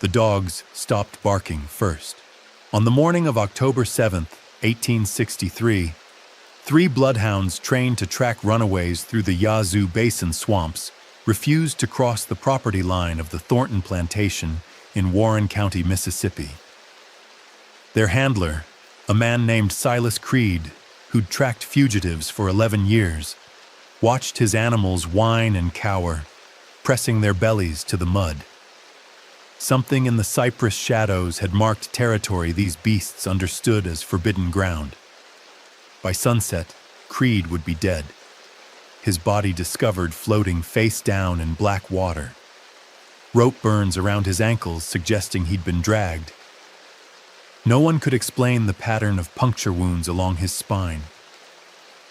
The dogs stopped barking first. On the morning of October 7th, 1863, three bloodhounds trained to track runaways through the Yazoo Basin swamps refused to cross the property line of the Thornton plantation in Warren County, Mississippi. Their handler, a man named Silas Creed, who'd tracked fugitives for 11 years, watched his animals whine and cower, pressing their bellies to the mud. Something in the cypress shadows had marked territory these beasts understood as forbidden ground. By sunset, Creed would be dead, his body discovered floating face down in black water. Rope burns around his ankles suggesting he'd been dragged. No one could explain the pattern of puncture wounds along his spine,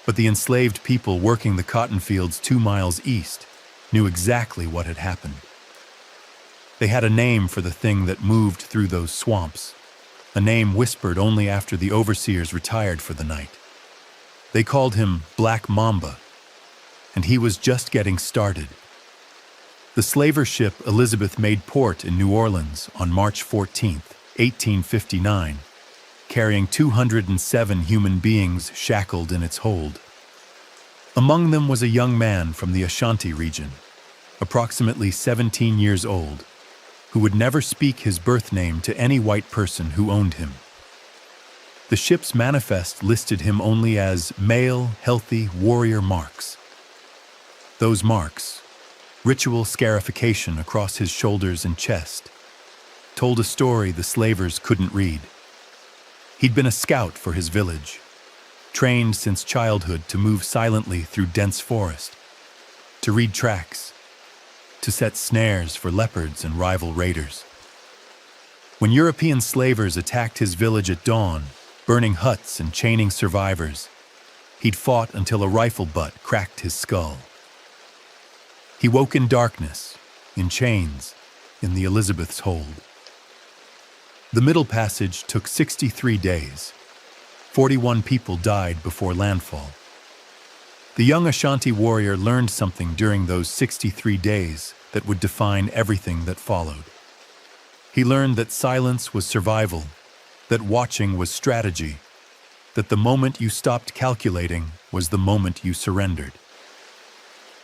but the enslaved people working the cotton fields 2 miles east knew exactly what had happened. They had a name for the thing that moved through those swamps, a name whispered only after the overseers retired for the night. They called him Black Mamba, and he was just getting started. The slaver ship Elizabeth made port in New Orleans on March 14, 1859, carrying 207 human beings shackled in its hold. Among them was a young man from the Ashanti region, approximately 17 years old, who would never speak his birth name to any white person who owned him. The ship's manifest listed him only as male, healthy warrior marks. Those marks, ritual scarification across his shoulders and chest, told a story the slavers couldn't read. He'd been a scout for his village, trained since childhood to move silently through dense forest, to read tracks, to set snares for leopards and rival raiders. When European slavers attacked his village at dawn, burning huts and chaining survivors, he'd fought until a rifle butt cracked his skull. He woke in darkness, in chains, in the Elizabeth's hold. The Middle Passage took 63 days. 41 people died before landfall. The young Ashanti warrior learned something during those 63 days that would define everything that followed. He learned that silence was survival, that watching was strategy, that the moment you stopped calculating was the moment you surrendered.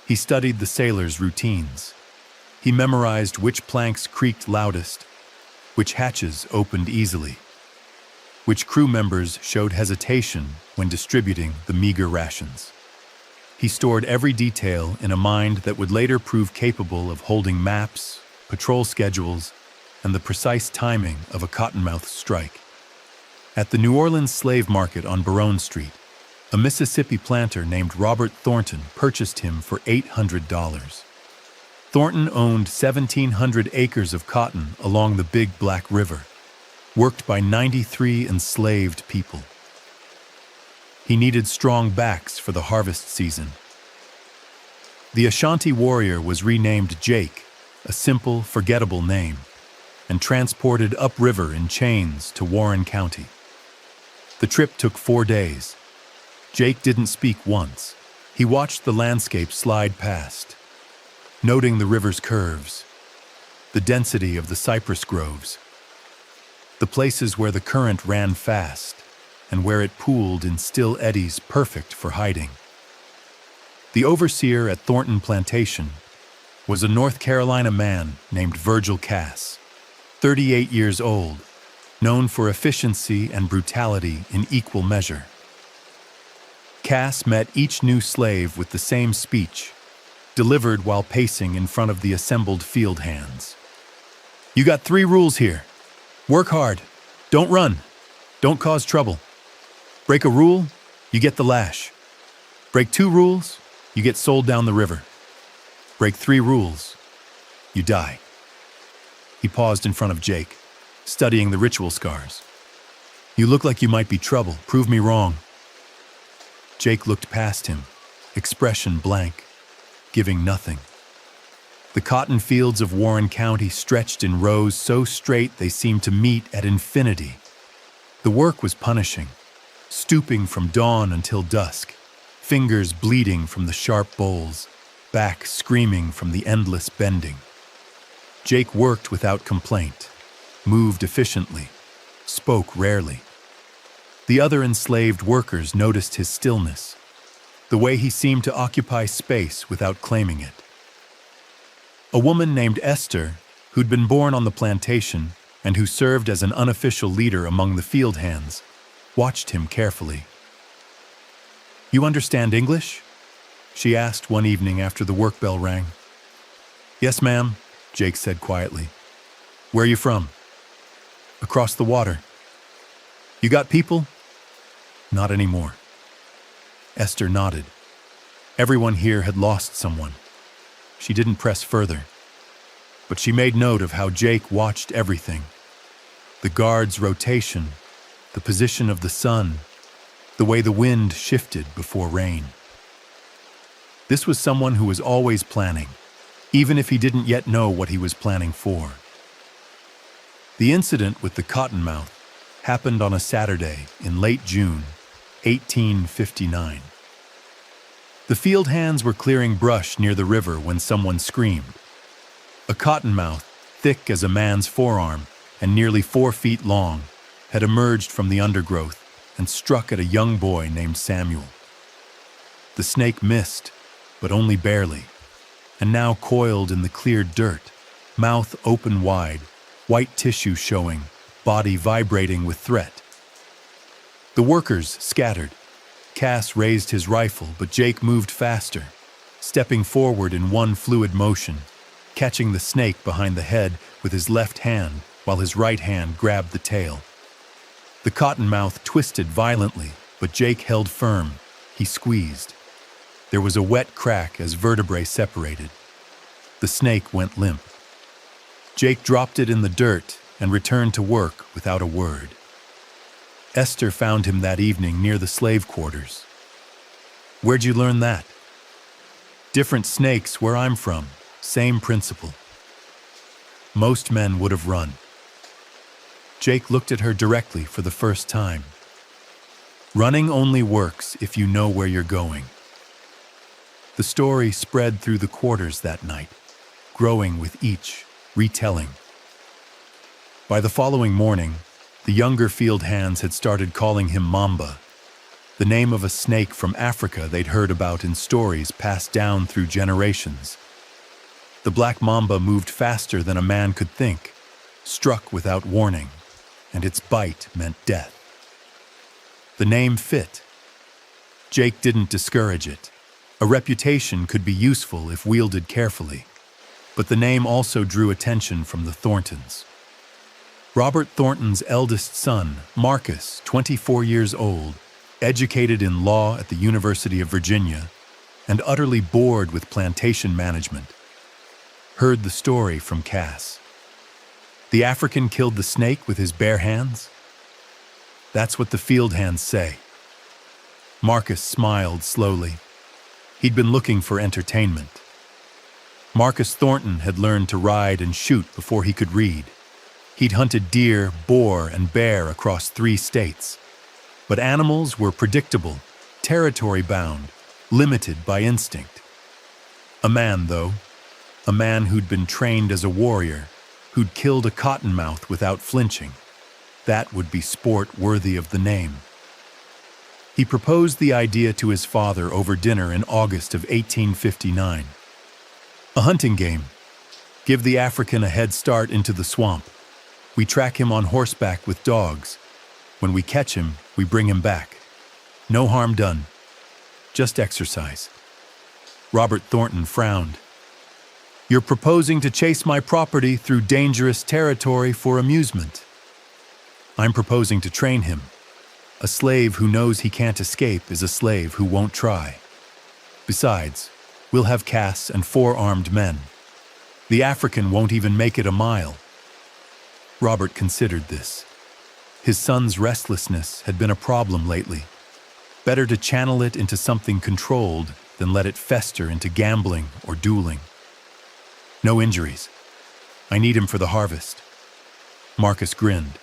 He studied the sailors' routines. He memorized which planks creaked loudest, which hatches opened easily, which crew members showed hesitation when distributing the meager rations. He stored every detail in a mind that would later prove capable of holding maps, patrol schedules, and the precise timing of a cottonmouth strike. At the New Orleans slave market on Baronne Street, a Mississippi planter named Robert Thornton purchased him for $800. Thornton owned 1,700 acres of cotton along the Big Black River, worked by 93 enslaved people. He needed strong backs for the harvest season. The Ashanti warrior was renamed Jake, a simple, forgettable name, and transported upriver in chains to Warren County. The trip took 4 days. Jake didn't speak once. He watched the landscape slide past, noting the river's curves, the density of the cypress groves, the places where the current ran fast and where it pooled in still eddies perfect for hiding. The overseer at Thornton Plantation was a North Carolina man named Virgil Cass, 38 years old, known for efficiency and brutality in equal measure. Cass met each new slave with the same speech, delivered while pacing in front of the assembled field hands. "You got 3 rules here. Work hard. Don't run. Don't cause trouble. Break a rule, you get the lash. Break 2 rules, you get sold down the river. Break 3 rules, you die." He paused in front of Jake, studying the ritual scars. "You look like you might be trouble. Prove me wrong." Jake looked past him, expression blank, giving nothing. The cotton fields of Warren County stretched in rows so straight they seemed to meet at infinity. The work was punishing, stooping from dawn until dusk, fingers bleeding from the sharp bowls, back screaming from the endless bending. Jake worked without complaint, moved efficiently, spoke rarely. The other enslaved workers noticed his stillness, the way he seemed to occupy space without claiming it. A woman named Esther, who'd been born on the plantation and who served as an unofficial leader among the field hands, watched him carefully. "You understand English?" she asked one evening after the work bell rang. "Yes, ma'am," Jake said quietly. "Where are you from?" "Across the water." "You got people?" "Not anymore." Esther nodded. Everyone here had lost someone. She didn't press further, but she made note of how Jake watched everything. The guard's rotation, the position of the sun, the way the wind shifted before rain. This was someone who was always planning, even if he didn't yet know what he was planning for. The incident with the cottonmouth happened on a Saturday in late June, 1859. The field hands were clearing brush near the river when someone screamed. A cottonmouth, thick as a man's forearm and nearly 4 feet long, had emerged from the undergrowth and struck at a young boy named Samuel. The snake missed, but only barely, and now coiled in the cleared dirt, mouth open wide, white tissue showing, body vibrating with threat. The workers scattered. Cass raised his rifle, but Jake moved faster, stepping forward in one fluid motion, catching the snake behind the head with his left hand while his right hand grabbed the tail. The cottonmouth twisted violently, but Jake held firm. He squeezed. There was a wet crack as vertebrae separated. The snake went limp. Jake dropped it in the dirt and returned to work without a word. Esther found him that evening near the slave quarters. "Where'd you learn that?" "Different snakes where I'm from, same principle." Most men would have run. Jake looked at her directly for the first time. Running only works if you know where you're going. The story spread through the quarters that night, growing with each retelling. By the following morning, the younger field hands had started calling him Mamba, the name of a snake from Africa they'd heard about in stories passed down through generations. The black mamba moved faster than a man could think, struck without warning, and its bite meant death. The name fit. Jake didn't discourage it. A reputation could be useful if wielded carefully, but the name also drew attention from the Thorntons. Robert Thornton's eldest son, Marcus, 24 years old, educated in law at the University of Virginia, and utterly bored with plantation management, heard the story from Cass. The African killed the snake with his bare hands? That's what the field hands say. Marcus smiled slowly. He'd been looking for entertainment. Marcus Thornton had learned to ride and shoot before he could read. He'd hunted deer, boar, and bear across 3 states. But animals were predictable, territory-bound, limited by instinct. A man, though, a man who'd been trained as a warrior, who'd killed a cottonmouth without flinching. That would be sport worthy of the name. He proposed the idea to his father over dinner in August of 1859. A hunting game. Give the African a head start into the swamp. We track him on horseback with dogs. When we catch him, we bring him back. No harm done. Just exercise. Robert Thornton frowned. "You're proposing to chase my property through dangerous territory for amusement." "I'm proposing to train him. A slave who knows he can't escape is a slave who won't try. Besides, we'll have Cass and 4 armed men. The African won't even make it a mile." Robert considered this. His son's restlessness had been a problem lately. Better to channel it into something controlled than let it fester into gambling or dueling. "No injuries. I need him for the harvest." Marcus grinned.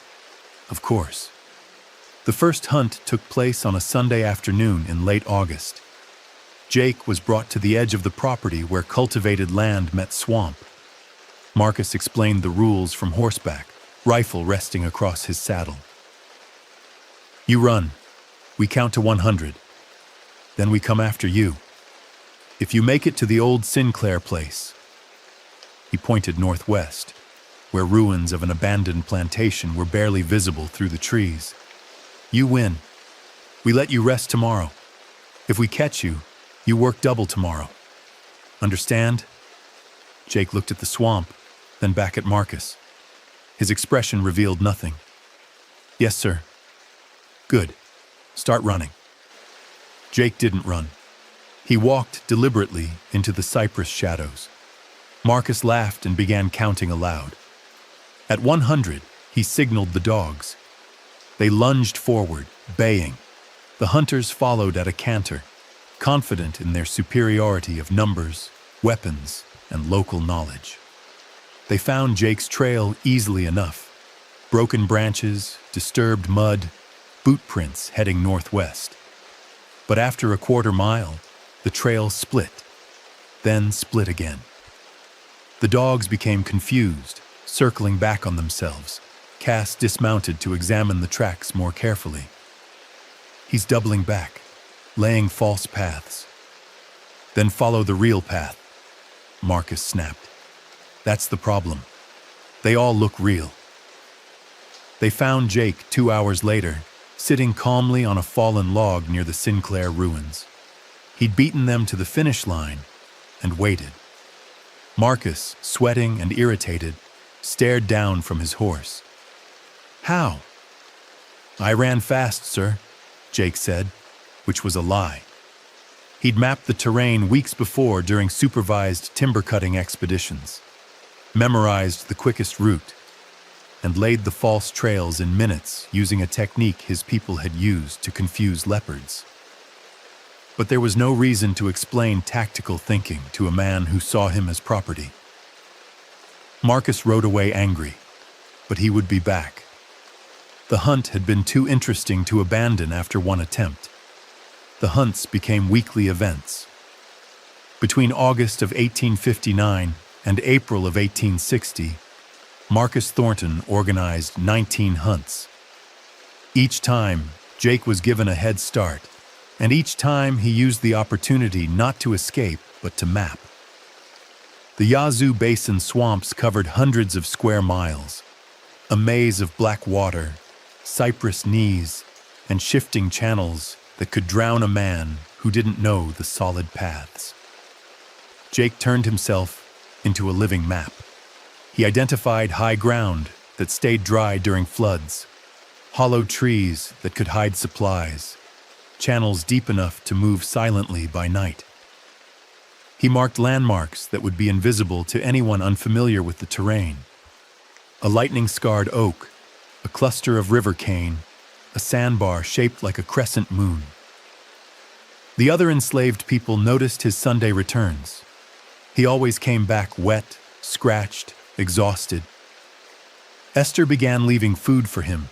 Of course. The first hunt took place on a Sunday afternoon in late August. Jake was brought to the edge of the property where cultivated land met swamp. Marcus explained the rules from horseback. rifle resting across his saddle. "You run. We count to 100. Then we come after you. If you make it to the old Sinclair place," he pointed northwest, where ruins of an abandoned plantation were barely visible through the trees, "you win. We let you rest tomorrow. If we catch you, you work double tomorrow. Understand?" Jake looked at the swamp, then back at Marcus. His expression revealed nothing. "Yes, sir." "Good. Start running." Jake didn't run. He walked deliberately into the cypress shadows. Marcus laughed and began counting aloud. At 100, he signaled the dogs. They lunged forward, baying. The hunters followed at a canter, confident in their superiority of numbers, weapons, and local knowledge. They found Jake's trail easily enough. Broken branches, disturbed mud, boot prints heading northwest. But after a quarter mile, the trail split, then split again. The dogs became confused, circling back on themselves. Cass dismounted to examine the tracks more carefully. "He's doubling back, laying false paths." "Then follow the real path," Marcus snapped. "That's the problem. They all look real." They found Jake 2 hours later, sitting calmly on a fallen log near the Sinclair ruins. He'd beaten them to the finish line and waited. Marcus, sweating and irritated, stared down from his horse. "How?" "I ran fast, sir," Jake said, which was a lie. He'd mapped the terrain weeks before during supervised timber-cutting expeditions, memorized the quickest route, and laid the false trails in minutes using a technique his people had used to confuse leopards. But there was no reason to explain tactical thinking to a man who saw him as property. Marcus rode away angry, but he would be back. The hunt had been too interesting to abandon after one attempt. The hunts became weekly events. Between August of 1859 and April of 1860, Marcus Thornton organized 19 hunts. Each time, Jake was given a head start, and each time he used the opportunity not to escape but to map. The Yazoo Basin swamps covered hundreds of square miles, a maze of black water, cypress knees, and shifting channels that could drown a man who didn't know the solid paths. Jake turned himself into a living map. He identified high ground that stayed dry during floods, hollow trees that could hide supplies, channels deep enough to move silently by night. He marked landmarks that would be invisible to anyone unfamiliar with the terrain. A lightning-scarred oak, a cluster of river cane, a sandbar shaped like a crescent moon. The other enslaved people noticed his Sunday returns. He always came back wet, scratched, exhausted. Esther began leaving food for him: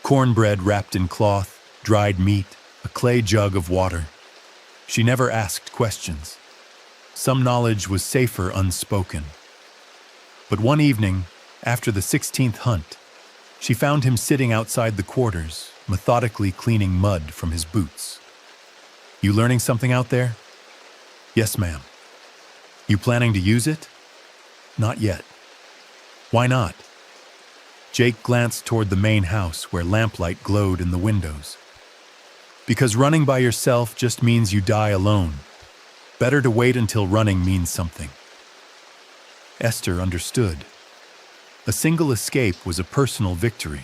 cornbread wrapped in cloth, dried meat, a clay jug of water. She never asked questions. Some knowledge was safer unspoken. But one evening, after the 16th hunt, she found him sitting outside the quarters, methodically cleaning mud from his boots. "You learning something out there?" "Yes, ma'am." "You planning to use it?" "Not yet." "Why not?" Jake glanced toward the main house where lamplight glowed in the windows. "Because running by yourself just means you die alone. Better to wait until running means something." Esther understood. A single escape was a personal victory.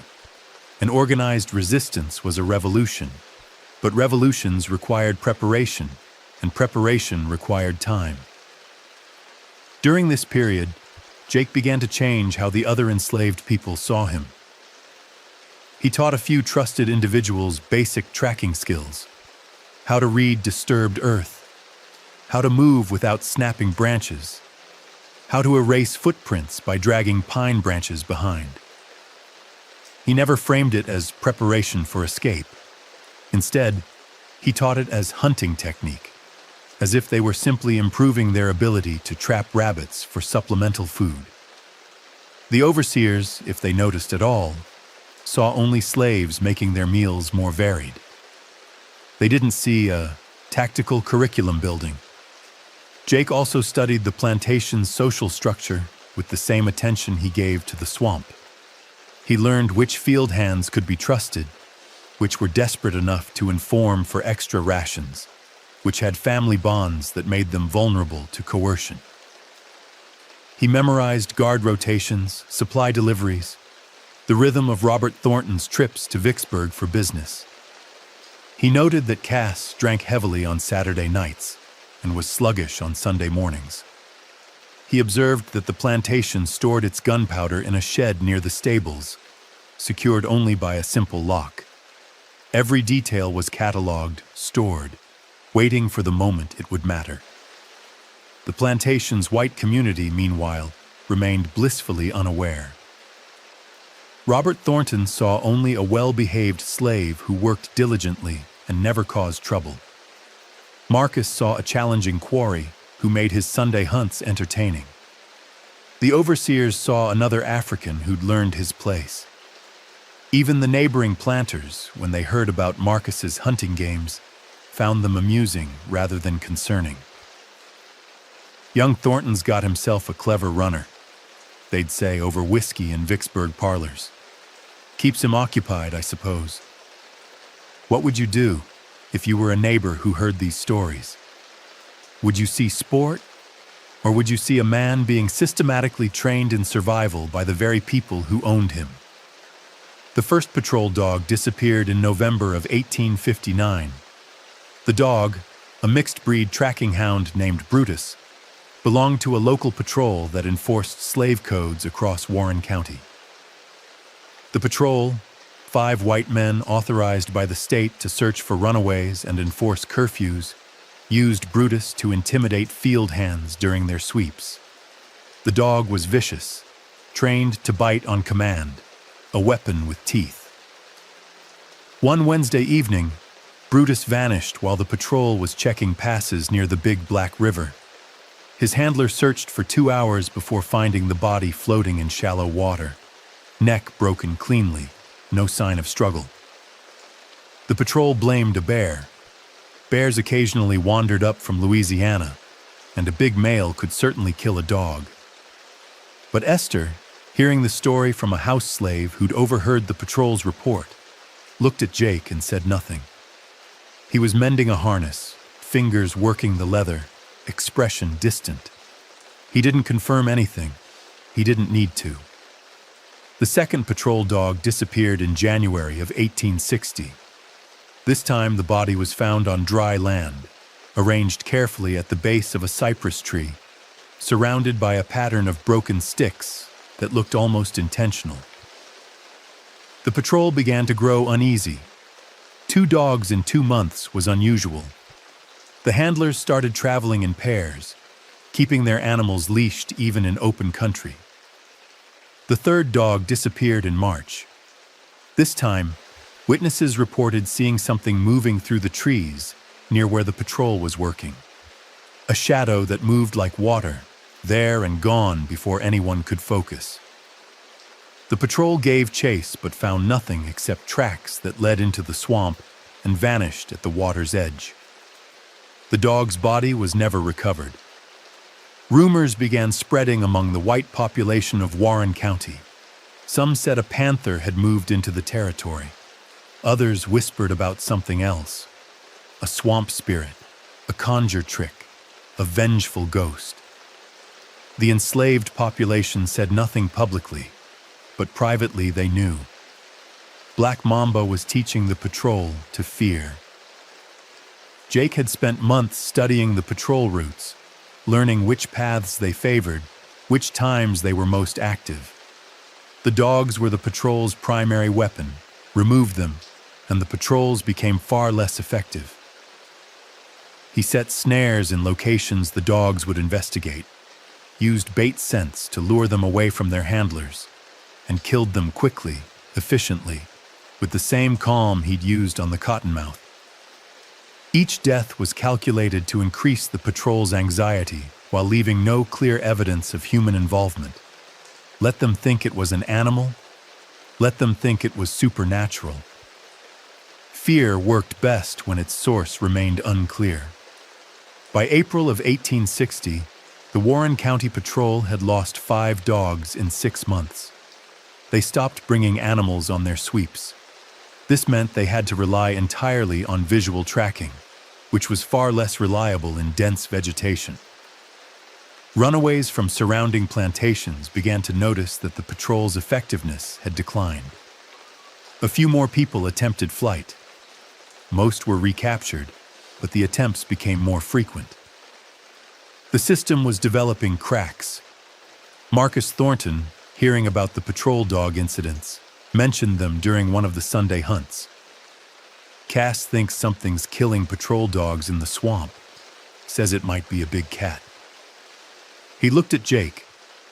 An organized resistance was a revolution. But revolutions required preparation, and preparation required time. During this period, Jake began to change how the other enslaved people saw him. He taught a few trusted individuals basic tracking skills: how to read disturbed earth, how to move without snapping branches, how to erase footprints by dragging pine branches behind. He never framed it as preparation for escape. Instead, he taught it as hunting technique, as if they were simply improving their ability to trap rabbits for supplemental food. The overseers, if they noticed at all, saw only slaves making their meals more varied. They didn't see a tactical curriculum building. Jake also studied the plantation's social structure with the same attention he gave to the swamp. He learned which field hands could be trusted, which were desperate enough to inform for extra rations, which had family bonds that made them vulnerable to coercion. He memorized guard rotations, supply deliveries, the rhythm of Robert Thornton's trips to Vicksburg for business. He noted that Cass drank heavily on Saturday nights and was sluggish on Sunday mornings. He observed that the plantation stored its gunpowder in a shed near the stables, secured only by a simple lock. Every detail was catalogued, stored, waiting for the moment it would matter. The plantation's white community, meanwhile, remained blissfully unaware. Robert Thornton saw only a well-behaved slave who worked diligently and never caused trouble. Marcus saw a challenging quarry who made his Sunday hunts entertaining. The overseers saw another African who'd learned his place. Even the neighboring planters, when they heard about Marcus's hunting games, found them amusing rather than concerning. Young Thornton's got himself a clever runner, they'd say over whiskey in Vicksburg parlors. Keeps him occupied, I suppose. What would you do if you were a neighbor who heard these stories? Would you see sport, or would you see a man being systematically trained in survival by the very people who owned him? The first patrol dog disappeared in November of 1859. The dog, a mixed-breed tracking hound named Brutus, belonged to a local patrol that enforced slave codes across Warren County. The patrol, 5 white men authorized by the state to search for runaways and enforce curfews, used Brutus to intimidate field hands during their sweeps. The dog was vicious, trained to bite on command, a weapon with teeth. One Wednesday evening, Brutus vanished while the patrol was checking passes near the Big Black River. His handler searched for 2 hours before finding the body floating in shallow water, neck broken cleanly, no sign of struggle. The patrol blamed a bear. Bears occasionally wandered up from Louisiana, and a big male could certainly kill a dog. But Esther, hearing the story from a house slave who'd overheard the patrol's report, looked at Jake and said nothing. He was mending a harness, fingers working the leather, expression distant. He didn't confirm anything. He didn't need to. The second patrol dog disappeared in January of 1860. This time the body was found on dry land, arranged carefully at the base of a cypress tree, surrounded by a pattern of broken sticks that looked almost intentional. The patrol began to grow uneasy. 2 dogs in 2 months was unusual. The handlers started traveling in pairs, keeping their animals leashed even in open country. The third dog disappeared in March. This time, witnesses reported seeing something moving through the trees near where the patrol was working. A shadow that moved like water, there and gone before anyone could focus. The patrol gave chase but found nothing except tracks that led into the swamp and vanished at the water's edge. The dog's body was never recovered. Rumors began spreading among the white population of Warren County. Some said a panther had moved into the territory. Others whispered about something else. A swamp spirit, a conjure trick, a vengeful ghost. The enslaved population said nothing publicly, but privately they knew. Black Mamba was teaching the patrol to fear. Jake had spent months studying the patrol routes, learning which paths they favored, which times they were most active. The dogs were the patrol's primary weapon. Remove them, and the patrols became far less effective. He set snares in locations the dogs would investigate, used bait scents to lure them away from their handlers, and killed them quickly, efficiently, with the same calm he'd used on the cottonmouth. Each death was calculated to increase the patrol's anxiety while leaving no clear evidence of human involvement. Let them think it was an animal. Let them think it was supernatural. Fear worked best when its source remained unclear. By April of 1860, the Warren County Patrol had lost 5 dogs in 6 months. They stopped bringing animals on their sweeps. This meant they had to rely entirely on visual tracking, which was far less reliable in dense vegetation. Runaways from surrounding plantations began to notice that the patrol's effectiveness had declined. A few more people attempted flight. Most were recaptured, but the attempts became more frequent. The system was developing cracks. Marcus Thornton, hearing about the patrol dog incidents, mentioned them during one of the Sunday hunts. Cass thinks something's killing patrol dogs in the swamp, says it might be a big cat. He looked at Jake,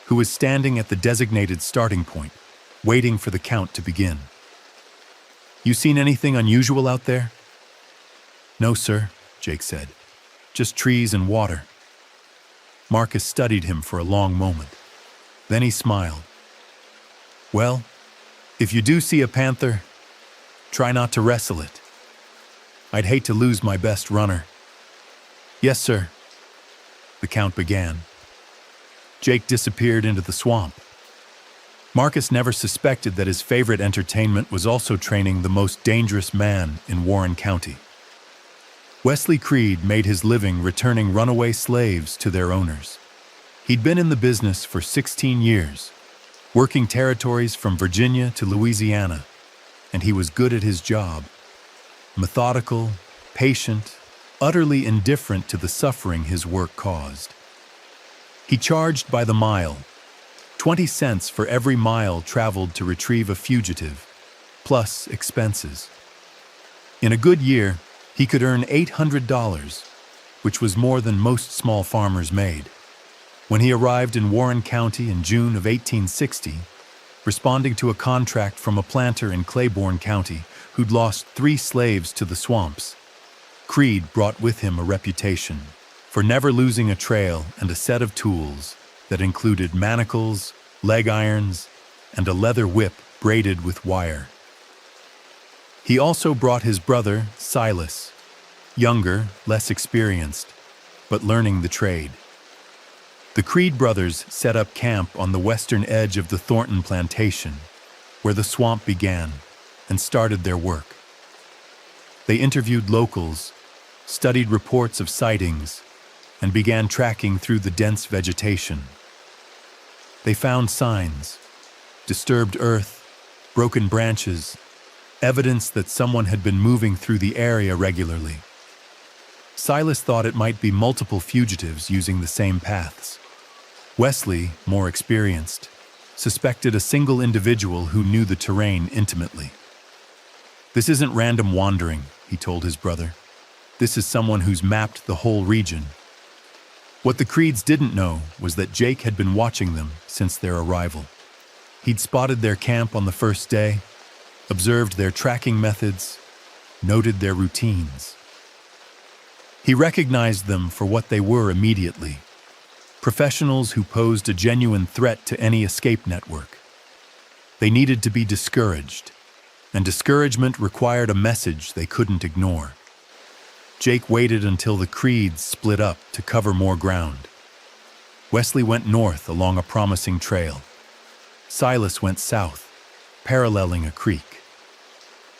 who was standing at the designated starting point, waiting for the count to begin. "You seen anything unusual out there?" "No, sir," Jake said. "Just trees and water." Marcus studied him for a long moment. Then he smiled. "Well, if you do see a panther, try not to wrestle it. I'd hate to lose my best runner." "Yes, sir." The count began. Jake disappeared into the swamp. Marcus never suspected that his favorite entertainment was also training the most dangerous man in Warren County. Wesley Creed made his living returning runaway slaves to their owners. He'd been in the business for 16 years, working territories from Virginia to Louisiana, and he was good at his job. Methodical, patient, utterly indifferent to the suffering his work caused. He charged by the mile, 20 cents for every mile traveled to retrieve a fugitive, plus expenses. In a good year, he could earn $800, which was more than most small farmers made. When he arrived in Warren County in June of 1860, responding to a contract from a planter in Claiborne County who'd lost 3 slaves to the swamps, Creed brought with him a reputation for never losing a trail and a set of tools that included manacles, leg irons, and a leather whip braided with wire. He also brought his brother, Silas, younger, less experienced, but learning the trade. The Creed brothers set up camp on the western edge of the Thornton plantation, where the swamp began, and started their work. They interviewed locals, studied reports of sightings, and began tracking through the dense vegetation. They found signs, disturbed earth, broken branches, evidence that someone had been moving through the area regularly. Silas thought it might be multiple fugitives using the same paths. Wesley, more experienced, suspected a single individual who knew the terrain intimately. "This isn't random wandering," he told his brother. "This is someone who's mapped the whole region." What the Creeds didn't know was that Jake had been watching them since their arrival. He'd spotted their camp on the first day, observed their tracking methods, noted their routines. He recognized them for what they were immediately: professionals who posed a genuine threat to any escape network. They needed to be discouraged, and discouragement required a message they couldn't ignore. Jake waited until the Creeds split up to cover more ground. Wesley went north along a promising trail. Silas went south, paralleling a creek.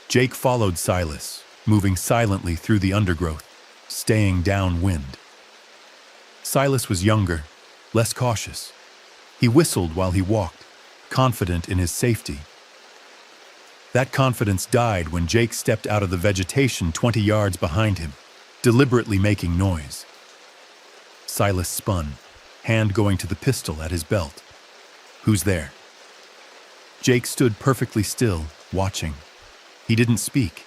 Jake followed Silas, moving silently through the undergrowth, staying downwind. Silas was younger, less cautious. He whistled while he walked, confident in his safety. That confidence died when Jake stepped out of the vegetation 20 yards behind him, deliberately making noise. Silas spun, hand going to the pistol at his belt. "Who's there?" Jake stood perfectly still, watching. He didn't speak.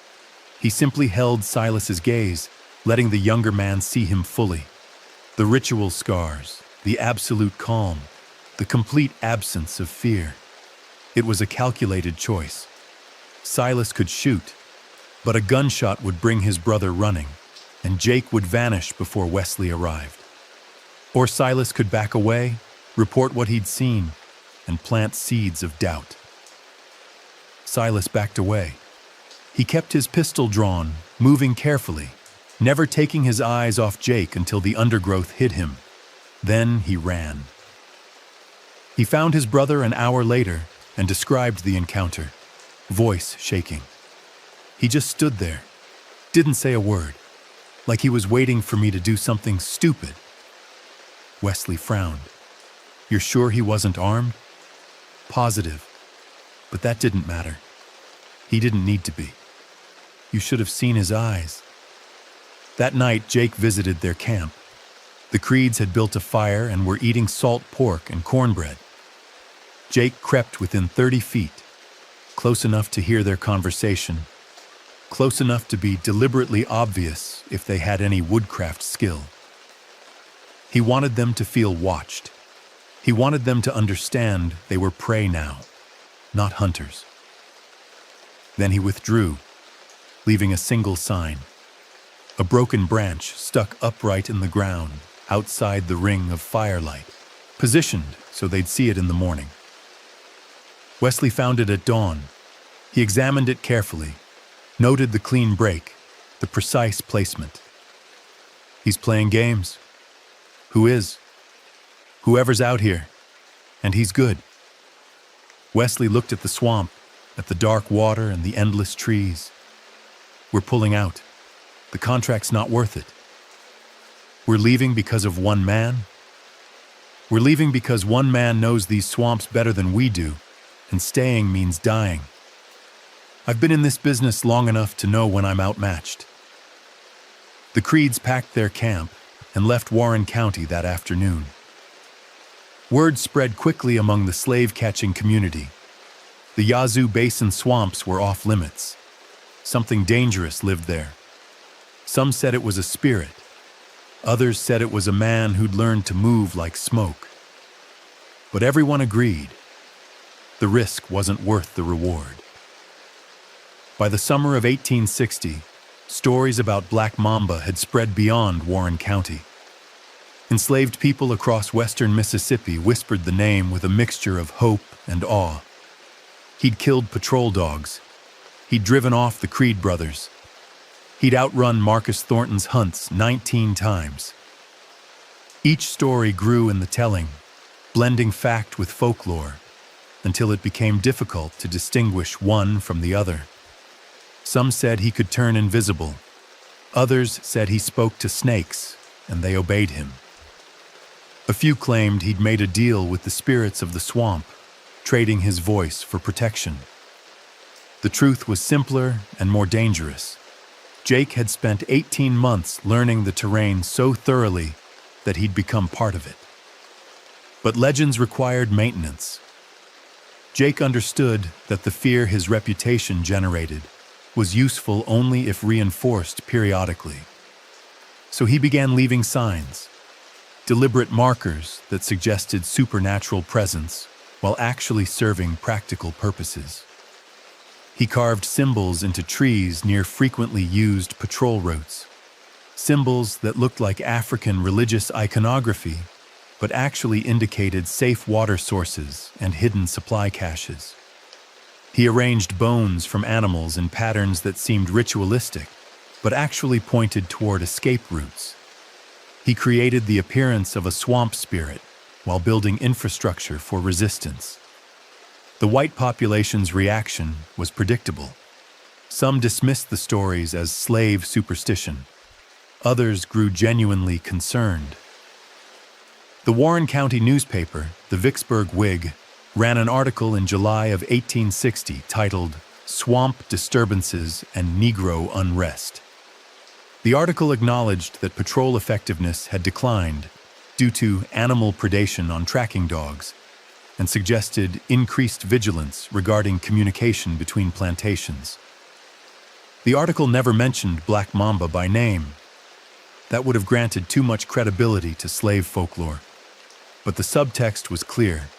He simply held Silas's gaze, letting the younger man see him fully. The ritual scars, the absolute calm, the complete absence of fear. It was a calculated choice. Silas could shoot, but a gunshot would bring his brother running, and Jake would vanish before Wesley arrived. Or Silas could back away, report what he'd seen, and plant seeds of doubt. Silas backed away. He kept his pistol drawn, moving carefully, never taking his eyes off Jake until the undergrowth hid him. Then he ran. He found his brother an hour later and described the encounter, voice shaking. He just stood there, didn't say a word, like he was waiting for me to do something stupid. Wesley frowned. You're sure he wasn't armed? Positive. But that didn't matter. He didn't need to be. You should have seen his eyes. That night, Jake visited their camp. The Creeds had built a fire and were eating salt pork and cornbread. Jake crept within 30 feet, close enough to hear their conversation, close enough to be deliberately obvious if they had any woodcraft skill. He wanted them to feel watched. He wanted them to understand they were prey now, not hunters. Then he withdrew, leaving a single sign. A broken branch stuck upright in the ground, outside the ring of firelight, positioned so they'd see it in the morning. Wesley found it at dawn. He examined it carefully, noted the clean break, the precise placement. He's playing games. Who is? Whoever's out here. And he's good. Wesley looked at the swamp, at the dark water and the endless trees. We're pulling out. The contract's not worth it. We're leaving because of one man? We're leaving because one man knows these swamps better than we do, and staying means dying. I've been in this business long enough to know when I'm outmatched. The Creeds packed their camp and left Warren County that afternoon. Word spread quickly among the slave-catching community. The Yazoo Basin swamps were off limits. Something dangerous lived there. Some said it was a spirit. Others said it was a man who'd learned to move like smoke. But everyone agreed. The risk wasn't worth the reward. By the summer of 1860, stories about Black Mamba had spread beyond Warren County. Enslaved people across western Mississippi whispered the name with a mixture of hope and awe. He'd killed patrol dogs. He'd driven off the Creed brothers. He'd outrun Marcus Thornton's hunts 19 times. Each story grew in the telling, blending fact with folklore, until it became difficult to distinguish one from the other. Some said he could turn invisible. Others said he spoke to snakes, and they obeyed him. A few claimed he'd made a deal with the spirits of the swamp, trading his voice for protection. The truth was simpler and more dangerous. Jake had spent 18 months learning the terrain so thoroughly that he'd become part of it. But legends required maintenance. Jake understood that the fear his reputation generated was useful only if reinforced periodically. So he began leaving signs, deliberate markers that suggested supernatural presence while actually serving practical purposes. He carved symbols into trees near frequently used patrol routes, symbols that looked like African religious iconography, but actually indicated safe water sources and hidden supply caches. He arranged bones from animals in patterns that seemed ritualistic, but actually pointed toward escape routes. He created the appearance of a swamp spirit while building infrastructure for resistance. The white population's reaction was predictable. Some dismissed the stories as slave superstition. Others grew genuinely concerned. The Warren County newspaper, the Vicksburg Whig, ran an article in July of 1860 titled "Swamp Disturbances and Negro Unrest." The article acknowledged that patrol effectiveness had declined due to animal predation on tracking dogs, and suggested increased vigilance regarding communication between plantations. The article never mentioned Black Mamba by name. That would have granted too much credibility to slave folklore. But the subtext was clear.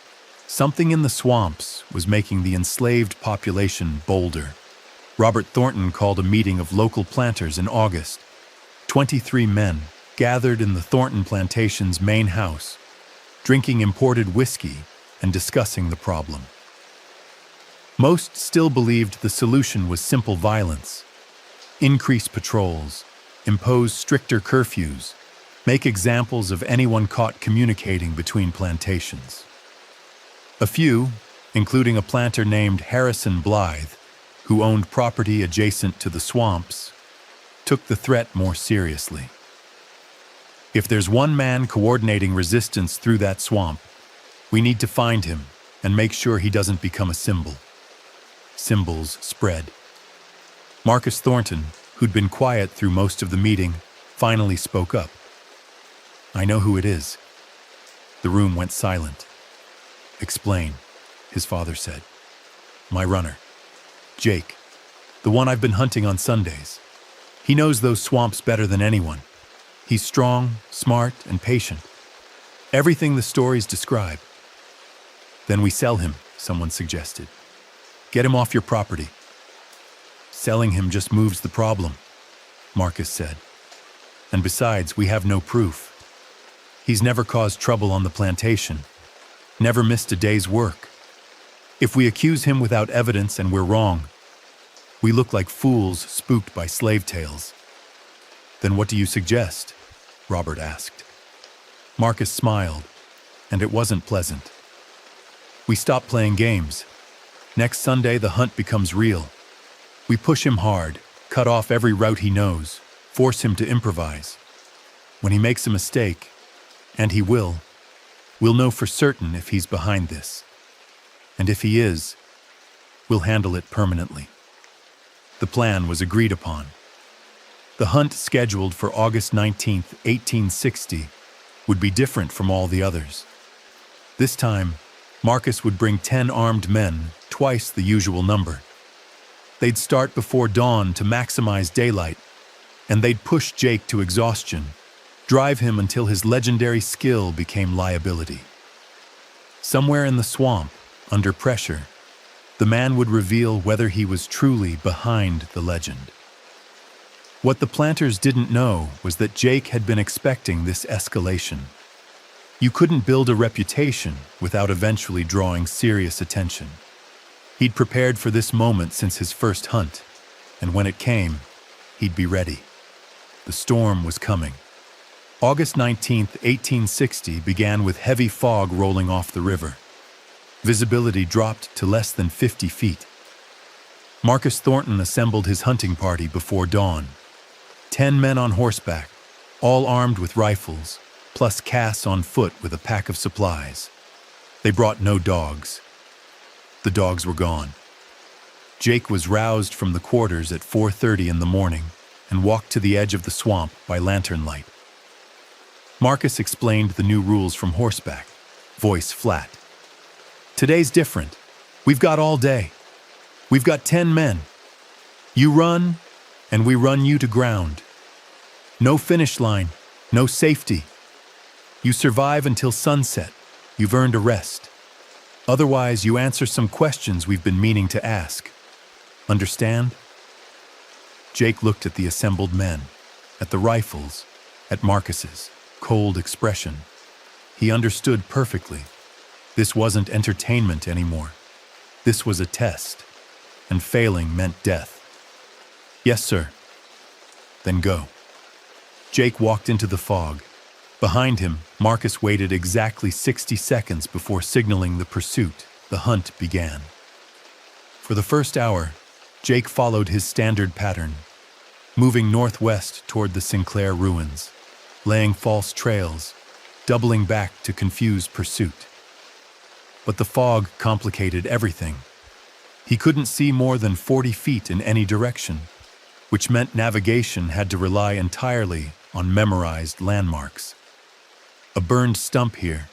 Something in the swamps was making the enslaved population bolder. Robert Thornton called a meeting of local planters in August. 23 men gathered in the Thornton plantation's main house, drinking imported whiskey and discussing the problem. Most still believed the solution was simple violence. Increase patrols, impose stricter curfews, make examples of anyone caught communicating between plantations. A few, including a planter named Harrison Blythe, who owned property adjacent to the swamps, took the threat more seriously. If there's one man coordinating resistance through that swamp, we need to find him and make sure he doesn't become a symbol. Symbols spread. Marcus Thornton, who'd been quiet through most of the meeting, finally spoke up. "I know who it is." The room went silent. "Explain," his father said. "My runner. Jake. The one I've been hunting on Sundays. He knows those swamps better than anyone. He's strong, smart, and patient. Everything the stories describe." "Then we sell him," someone suggested. "Get him off your property." "Selling him just moves the problem," Marcus said. "And besides, we have no proof. He's never caused trouble on the plantation, never missed a day's work. If we accuse him without evidence and we're wrong, we look like fools spooked by slave tales." "Then what do you suggest?" Robert asked. Marcus smiled, and it wasn't pleasant. "We stop playing games. Next Sunday, the hunt becomes real. We push him hard, cut off every route he knows, force him to improvise. When he makes a mistake, and he will, we'll know for certain if he's behind this. And if he is, we'll handle it permanently." The plan was agreed upon. The hunt scheduled for August 19th, 1860, would be different from all the others. This time, Marcus would bring 10 armed men, twice the usual number. They'd start before dawn to maximize daylight, and they'd push Jake to exhaustion, drive him until his legendary skill became liability. Somewhere in the swamp, under pressure, the man would reveal whether he was truly behind the legend. What the planters didn't know was that Jake had been expecting this escalation. You couldn't build a reputation without eventually drawing serious attention. He'd prepared for this moment since his first hunt, and when it came, he'd be ready. The storm was coming. August 19th, 1860 began with heavy fog rolling off the river. Visibility dropped to less than 50 feet. Marcus Thornton assembled his hunting party before dawn. 10 men on horseback, all armed with rifles, plus Cass on foot with a pack of supplies. They brought no dogs. The dogs were gone. Jake was roused from the quarters at 4:30 in the morning and walked to the edge of the swamp by lantern light. Marcus explained the new rules from horseback, voice flat. "Today's different. We've got all day. We've got 10 men. You run, and we run you to ground. No finish line, no safety. You survive until sunset. You've earned a rest. Otherwise, you answer some questions we've been meaning to ask. Understand?" Jake looked at the assembled men, at the rifles, at Marcus's cold expression. He understood perfectly. This wasn't entertainment anymore. This was a test, and failing meant death. "Yes, sir." "Then go." Jake walked into the fog. Behind him, Marcus waited exactly 60 seconds before signaling the pursuit. The hunt began. For the first hour, Jake followed his standard pattern, moving northwest toward the Sinclair ruins, laying false trails, doubling back to confuse pursuit. But the fog complicated everything. He couldn't see more than 40 feet in any direction, which meant navigation had to rely entirely on memorized landmarks. A burned stump here,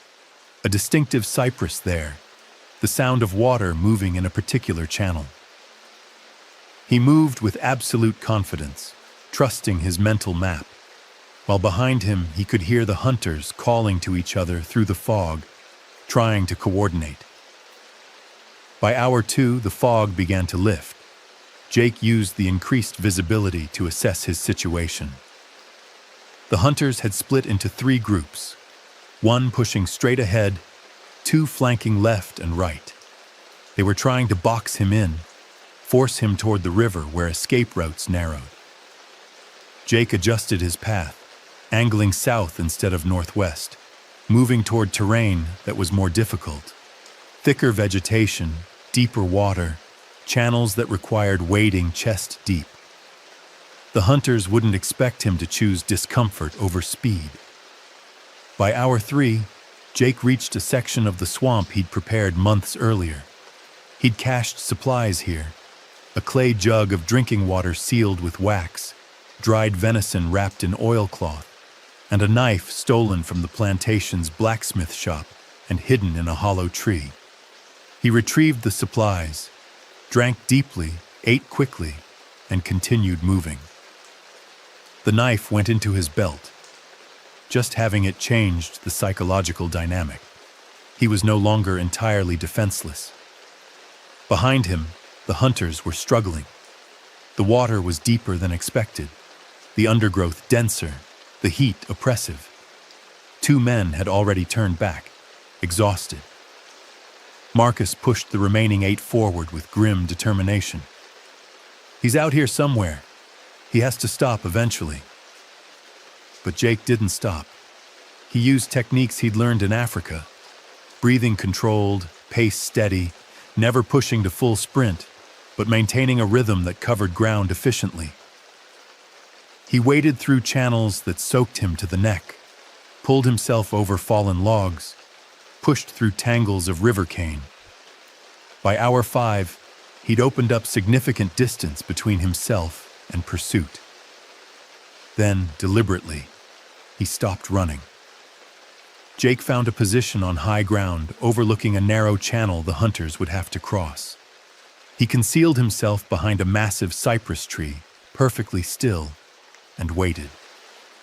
a distinctive cypress there, the sound of water moving in a particular channel. He moved with absolute confidence, trusting his mental map, while behind him he could hear the hunters calling to each other through the fog, trying to coordinate. By hour 2, the fog began to lift. Jake used the increased visibility to assess his situation. The hunters had split into 3 groups, one pushing straight ahead, two flanking left and right. They were trying to box him in, force him toward the river where escape routes narrowed. Jake adjusted his path, angling south instead of northwest, moving toward terrain that was more difficult. Thicker vegetation, deeper water, channels that required wading chest deep. The hunters wouldn't expect him to choose discomfort over speed. By hour 3, Jake reached a section of the swamp he'd prepared months earlier. He'd cached supplies here: a clay jug of drinking water sealed with wax, dried venison wrapped in oilcloth, and a knife stolen from the plantation's blacksmith shop and hidden in a hollow tree. He retrieved the supplies, drank deeply, ate quickly, and continued moving. The knife went into his belt. Just having it changed the psychological dynamic. He was no longer entirely defenseless. Behind him, the hunters were struggling. The water was deeper than expected, the undergrowth denser, the heat oppressive. 2 men had already turned back, exhausted. Marcus pushed the remaining 8 forward with grim determination. He's out here somewhere. He has to stop eventually. But Jake didn't stop. He used techniques he'd learned in Africa: breathing controlled, pace steady, never pushing to full sprint, but maintaining a rhythm that covered ground efficiently. He waded through channels that soaked him to the neck, pulled himself over fallen logs, pushed through tangles of river cane. By hour 5, he'd opened up significant distance between himself and pursuit. Then, deliberately, he stopped running. Jake found a position on high ground overlooking a narrow channel the hunters would have to cross. He concealed himself behind a massive cypress tree, perfectly still, and waited.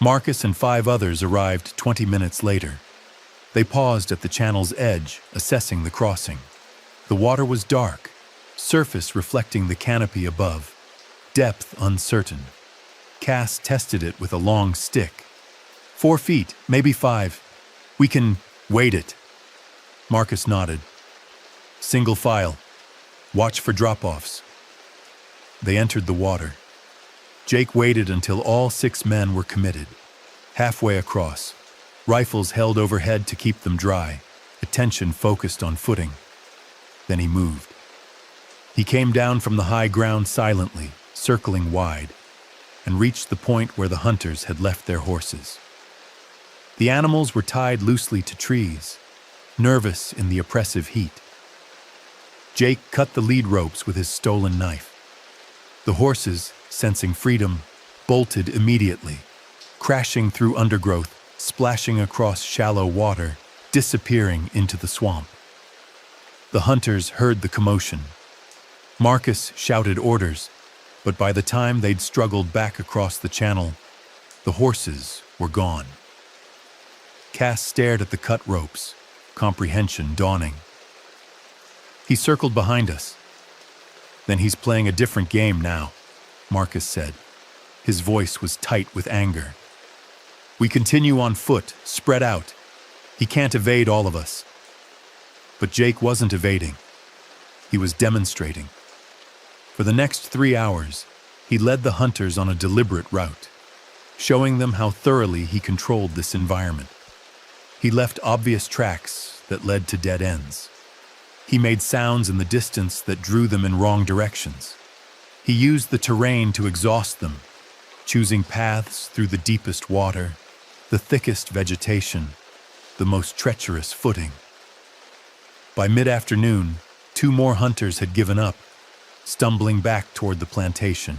Marcus and 5 others arrived 20 minutes later. They paused at the channel's edge, assessing the crossing. The water was dark, surface reflecting the canopy above, depth uncertain. Cass tested it with a long stick. 4 feet, maybe 5. We can wade it. Marcus nodded. Single file. Watch for drop-offs. They entered the water. Jake waited until all 6 men were committed. Halfway across, rifles held overhead to keep them dry, attention focused on footing. Then he moved. He came down from the high ground silently, circling wide, and reached the point where the hunters had left their horses. The animals were tied loosely to trees, nervous in the oppressive heat. Jake cut the lead ropes with his stolen knife. The horses, sensing freedom, bolted immediately, crashing through undergrowth, splashing across shallow water, disappearing into the swamp. The hunters heard the commotion. Marcus shouted orders, but by the time they'd struggled back across the channel, the horses were gone. Cass stared at the cut ropes, comprehension dawning. He circled behind us. Then he's playing a different game now, Marcus said. His voice was tight with anger. We continue on foot, spread out. He can't evade all of us. But Jake wasn't evading. He was demonstrating. For the next 3 hours, he led the hunters on a deliberate route, showing them how thoroughly he controlled this environment. He left obvious tracks that led to dead ends. He made sounds in the distance that drew them in wrong directions. He used the terrain to exhaust them, choosing paths through the deepest water, the thickest vegetation, the most treacherous footing. By mid-afternoon, 2 more hunters had given up, stumbling back toward the plantation.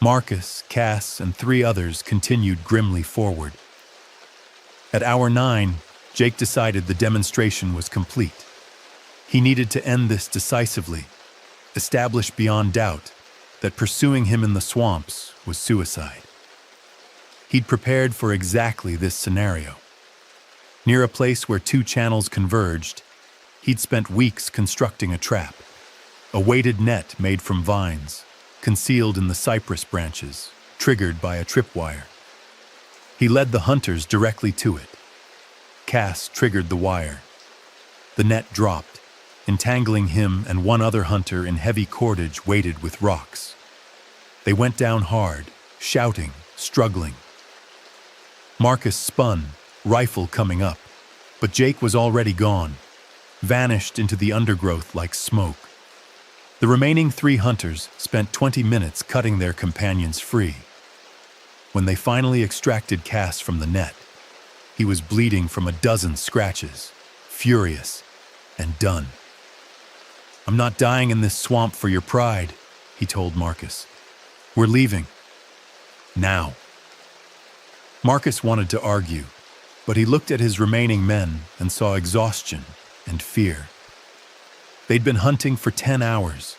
Marcus, Cass, and 3 others continued grimly forward. At hour 9, Jake decided the demonstration was complete. He needed to end this decisively, establish beyond doubt that pursuing him in the swamps was suicide. He'd prepared for exactly this scenario. Near a place where 2 channels converged, he'd spent weeks constructing a trap, a weighted net made from vines, concealed in the cypress branches, triggered by a tripwire. He led the hunters directly to it. Cass triggered the wire. The net dropped, entangling him and one other hunter in heavy cordage weighted with rocks. They went down hard, shouting, struggling. Marcus spun, rifle coming up, but Jake was already gone, vanished into the undergrowth like smoke. The remaining 3 hunters spent 20 minutes cutting their companions free. When they finally extracted Cass from the net, he was bleeding from a dozen scratches, furious and done. "I'm not dying in this swamp for your pride," he told Marcus. "We're leaving. Now." Marcus wanted to argue, but he looked at his remaining men and saw exhaustion and fear. They'd been hunting for 10 hours.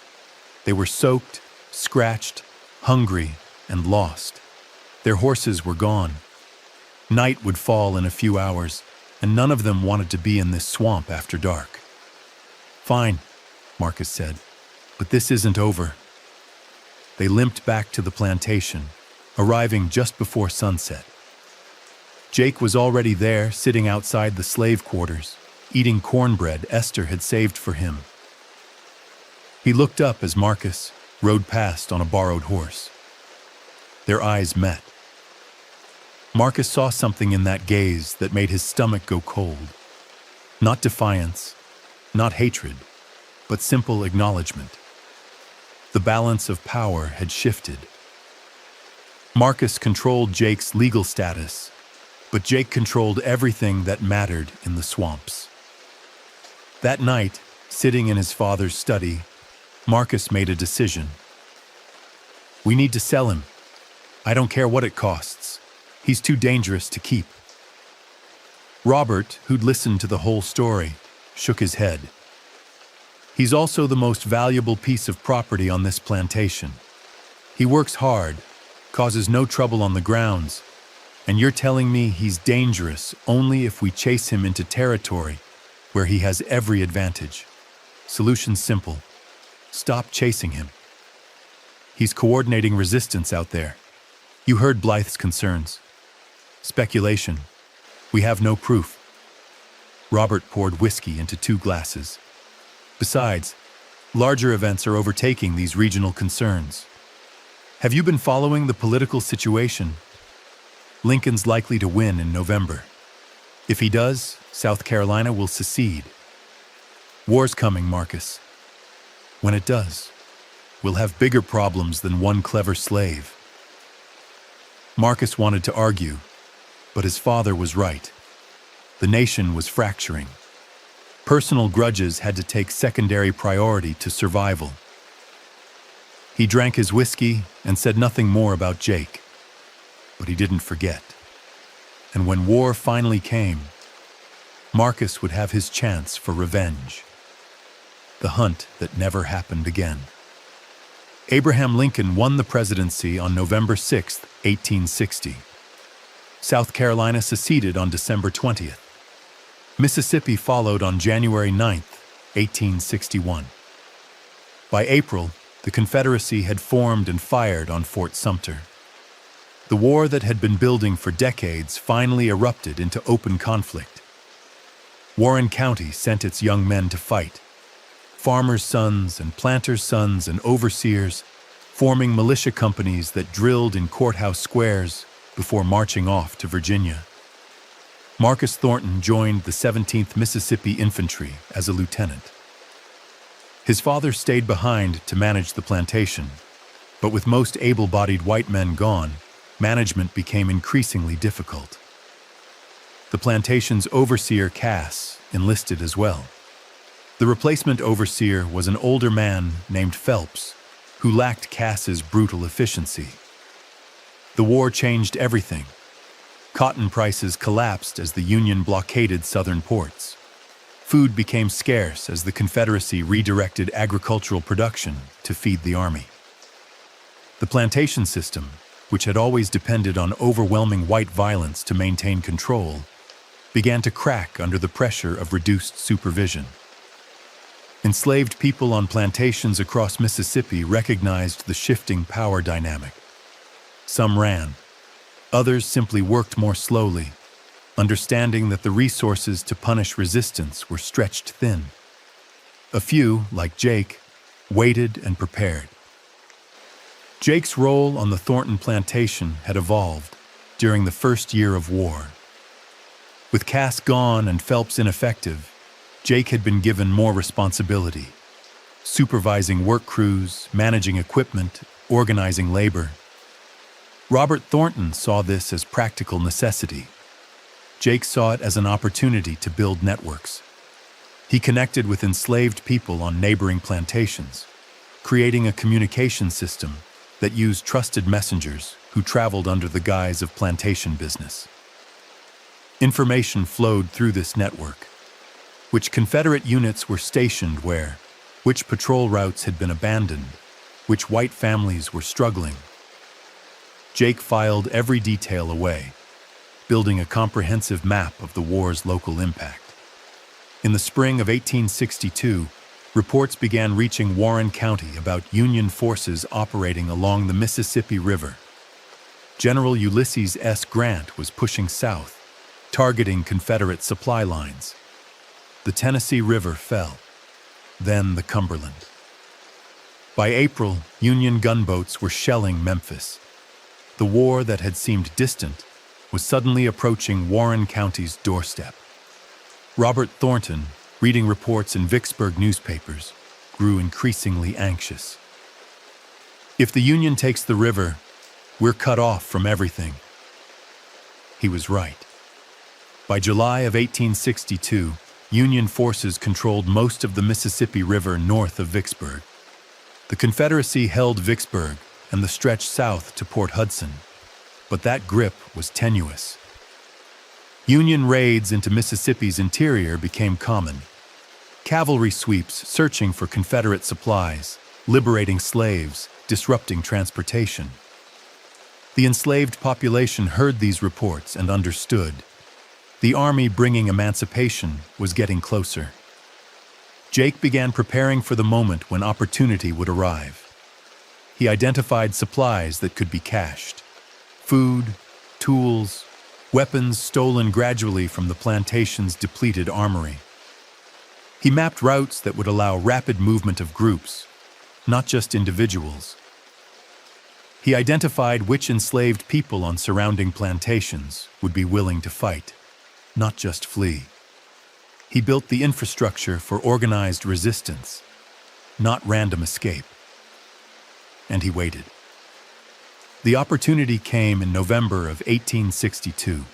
They were soaked, scratched, hungry, and lost. Their horses were gone. Night would fall in a few hours, and none of them wanted to be in this swamp after dark. "Fine," Marcus said, "but this isn't over." They limped back to the plantation, arriving just before sunset. Jake was already there, sitting outside the slave quarters, eating cornbread Esther had saved for him. He looked up as Marcus rode past on a borrowed horse. Their eyes met. Marcus saw something in that gaze that made his stomach go cold. Not defiance, not hatred, but simple acknowledgement. The balance of power had shifted. Marcus controlled Jake's legal status, but Jake controlled everything that mattered in the swamps. That night, sitting in his father's study, Marcus made a decision. "We need to sell him. I don't care what it costs. He's too dangerous to keep." Robert, who'd listened to the whole story, shook his head. "He's also the most valuable piece of property on this plantation. He works hard, causes no trouble on the grounds, and you're telling me he's dangerous only if we chase him into territory where he has every advantage. Solution's simple. Stop chasing him. He's coordinating resistance out there. You heard Blythe's concerns. Speculation. We have no proof." Robert poured whiskey into 2 glasses. "Besides, larger events are overtaking these regional concerns. Have you been following the political situation? Lincoln's likely to win in November. If he does, South Carolina will secede. War's coming, Marcus. When it does, we'll have bigger problems than one clever slave." Marcus wanted to argue, but his father was right. The nation was fracturing. Personal grudges had to take secondary priority to survival. He drank his whiskey and said nothing more about Jake. But he didn't forget. And when war finally came, Marcus would have his chance for revenge. The hunt that never happened again. Abraham Lincoln won the presidency on November 6, 1860. South Carolina seceded on December 20th. Mississippi followed on January 9, 1861. By April, the Confederacy had formed and fired on Fort Sumter. The war that had been building for decades finally erupted into open conflict. Warren County sent its young men to fight. Farmers' sons and planters' sons and overseers, forming militia companies that drilled in courthouse squares before marching off to Virginia. Marcus Thornton joined the 17th Mississippi Infantry as a lieutenant. His father stayed behind to manage the plantation, but with most able-bodied white men gone, management became increasingly difficult. The plantation's overseer, Cass, enlisted as well. The replacement overseer was an older man named Phelps, who lacked Cass's brutal efficiency. The war changed everything. Cotton prices collapsed as the Union blockaded southern ports. Food became scarce as the Confederacy redirected agricultural production to feed the army. The plantation system, which had always depended on overwhelming white violence to maintain control, began to crack under the pressure of reduced supervision. Enslaved people on plantations across Mississippi recognized the shifting power dynamic. Some ran. Others simply worked more slowly, understanding that the resources to punish resistance were stretched thin. A few, like Jake, waited and prepared. Jake's role on the Thornton plantation had evolved during the first year of war. With Cass gone and Phelps ineffective, Jake had been given more responsibility, supervising work crews, managing equipment, organizing labor. Robert Thornton saw this as practical necessity. Jake saw it as an opportunity to build networks. He connected with enslaved people on neighboring plantations, creating a communication system that used trusted messengers who traveled under the guise of plantation business. Information flowed through this network, which Confederate units were stationed where, which patrol routes had been abandoned, which white families were struggling. Jake filed every detail away, building a comprehensive map of the war's local impact. In the spring of 1862, reports began reaching Warren County about Union forces operating along the Mississippi River. General Ulysses S. Grant was pushing south, targeting Confederate supply lines. The Tennessee River fell, then the Cumberland. By April, Union gunboats were shelling Memphis. The war that had seemed distant was suddenly approaching Warren County's doorstep. Robert Thornton, reading reports in Vicksburg newspapers, grew increasingly anxious. If the Union takes the river, we're cut off from everything. He was right. By July of 1862, Union forces controlled most of the Mississippi River north of Vicksburg. The Confederacy held Vicksburg and the stretch south to Port Hudson, but that grip was tenuous. Union raids into Mississippi's interior became common. Cavalry sweeps searching for Confederate supplies, liberating slaves, disrupting transportation. The enslaved population heard these reports and understood. The army bringing emancipation was getting closer. Jake began preparing for the moment when opportunity would arrive. He identified supplies that could be cached: food, tools, weapons stolen gradually from the plantation's depleted armory. He mapped routes that would allow rapid movement of groups, not just individuals. He identified which enslaved people on surrounding plantations would be willing to fight, not just flee. He built the infrastructure for organized resistance, not random escape. And he waited. The opportunity came in November of 1862.